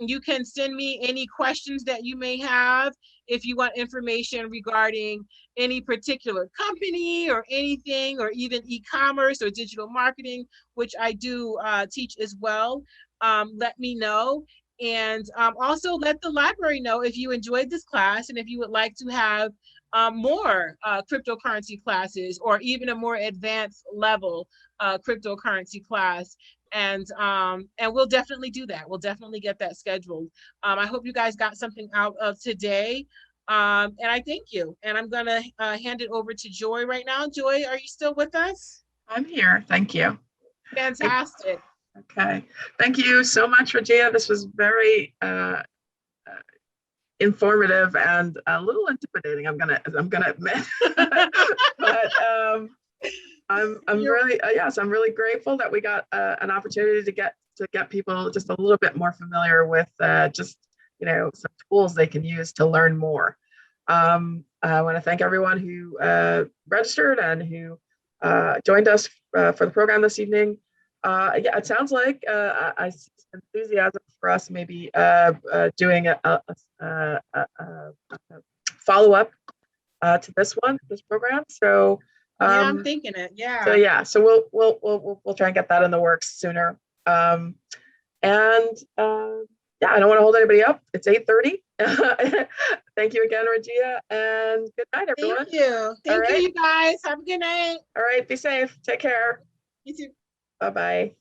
you can send me any questions that you may have if you want information regarding any particular company or anything, or even e-commerce or digital marketing, which I do teach as well. Let me know. And also let the library know if you enjoyed this class and if you would like to have more cryptocurrency classes, or even a more advanced level cryptocurrency class. And we'll definitely do that. We'll definitely get that scheduled. I hope you guys got something out of today. And I thank you. And I'm gonna hand it over to Joy right now. Joy, are you still with us? I'm here. Thank you. Fantastic. Okay. Thank you so much, Rajeeyah. This was very informative and a little intimidating, I'm gonna admit. But I'm really I'm really grateful that we got an opportunity to get people just a little bit more familiar with just some tools they can use to learn more. I want to thank everyone who registered and who joined us for the program this evening. Yeah, it sounds like I see some enthusiasm for us maybe doing a follow-up to this program. So yeah, I'm thinking it. Yeah. So yeah, so we'll try and get that in the works sooner. Yeah, I don't want to hold anybody up. It's 8:30. Thank you again, Rajeeyah, and good night, everyone. Thank you. Thank you, you guys. Have a good night. All right, be safe. Take care. You too. Bye-bye.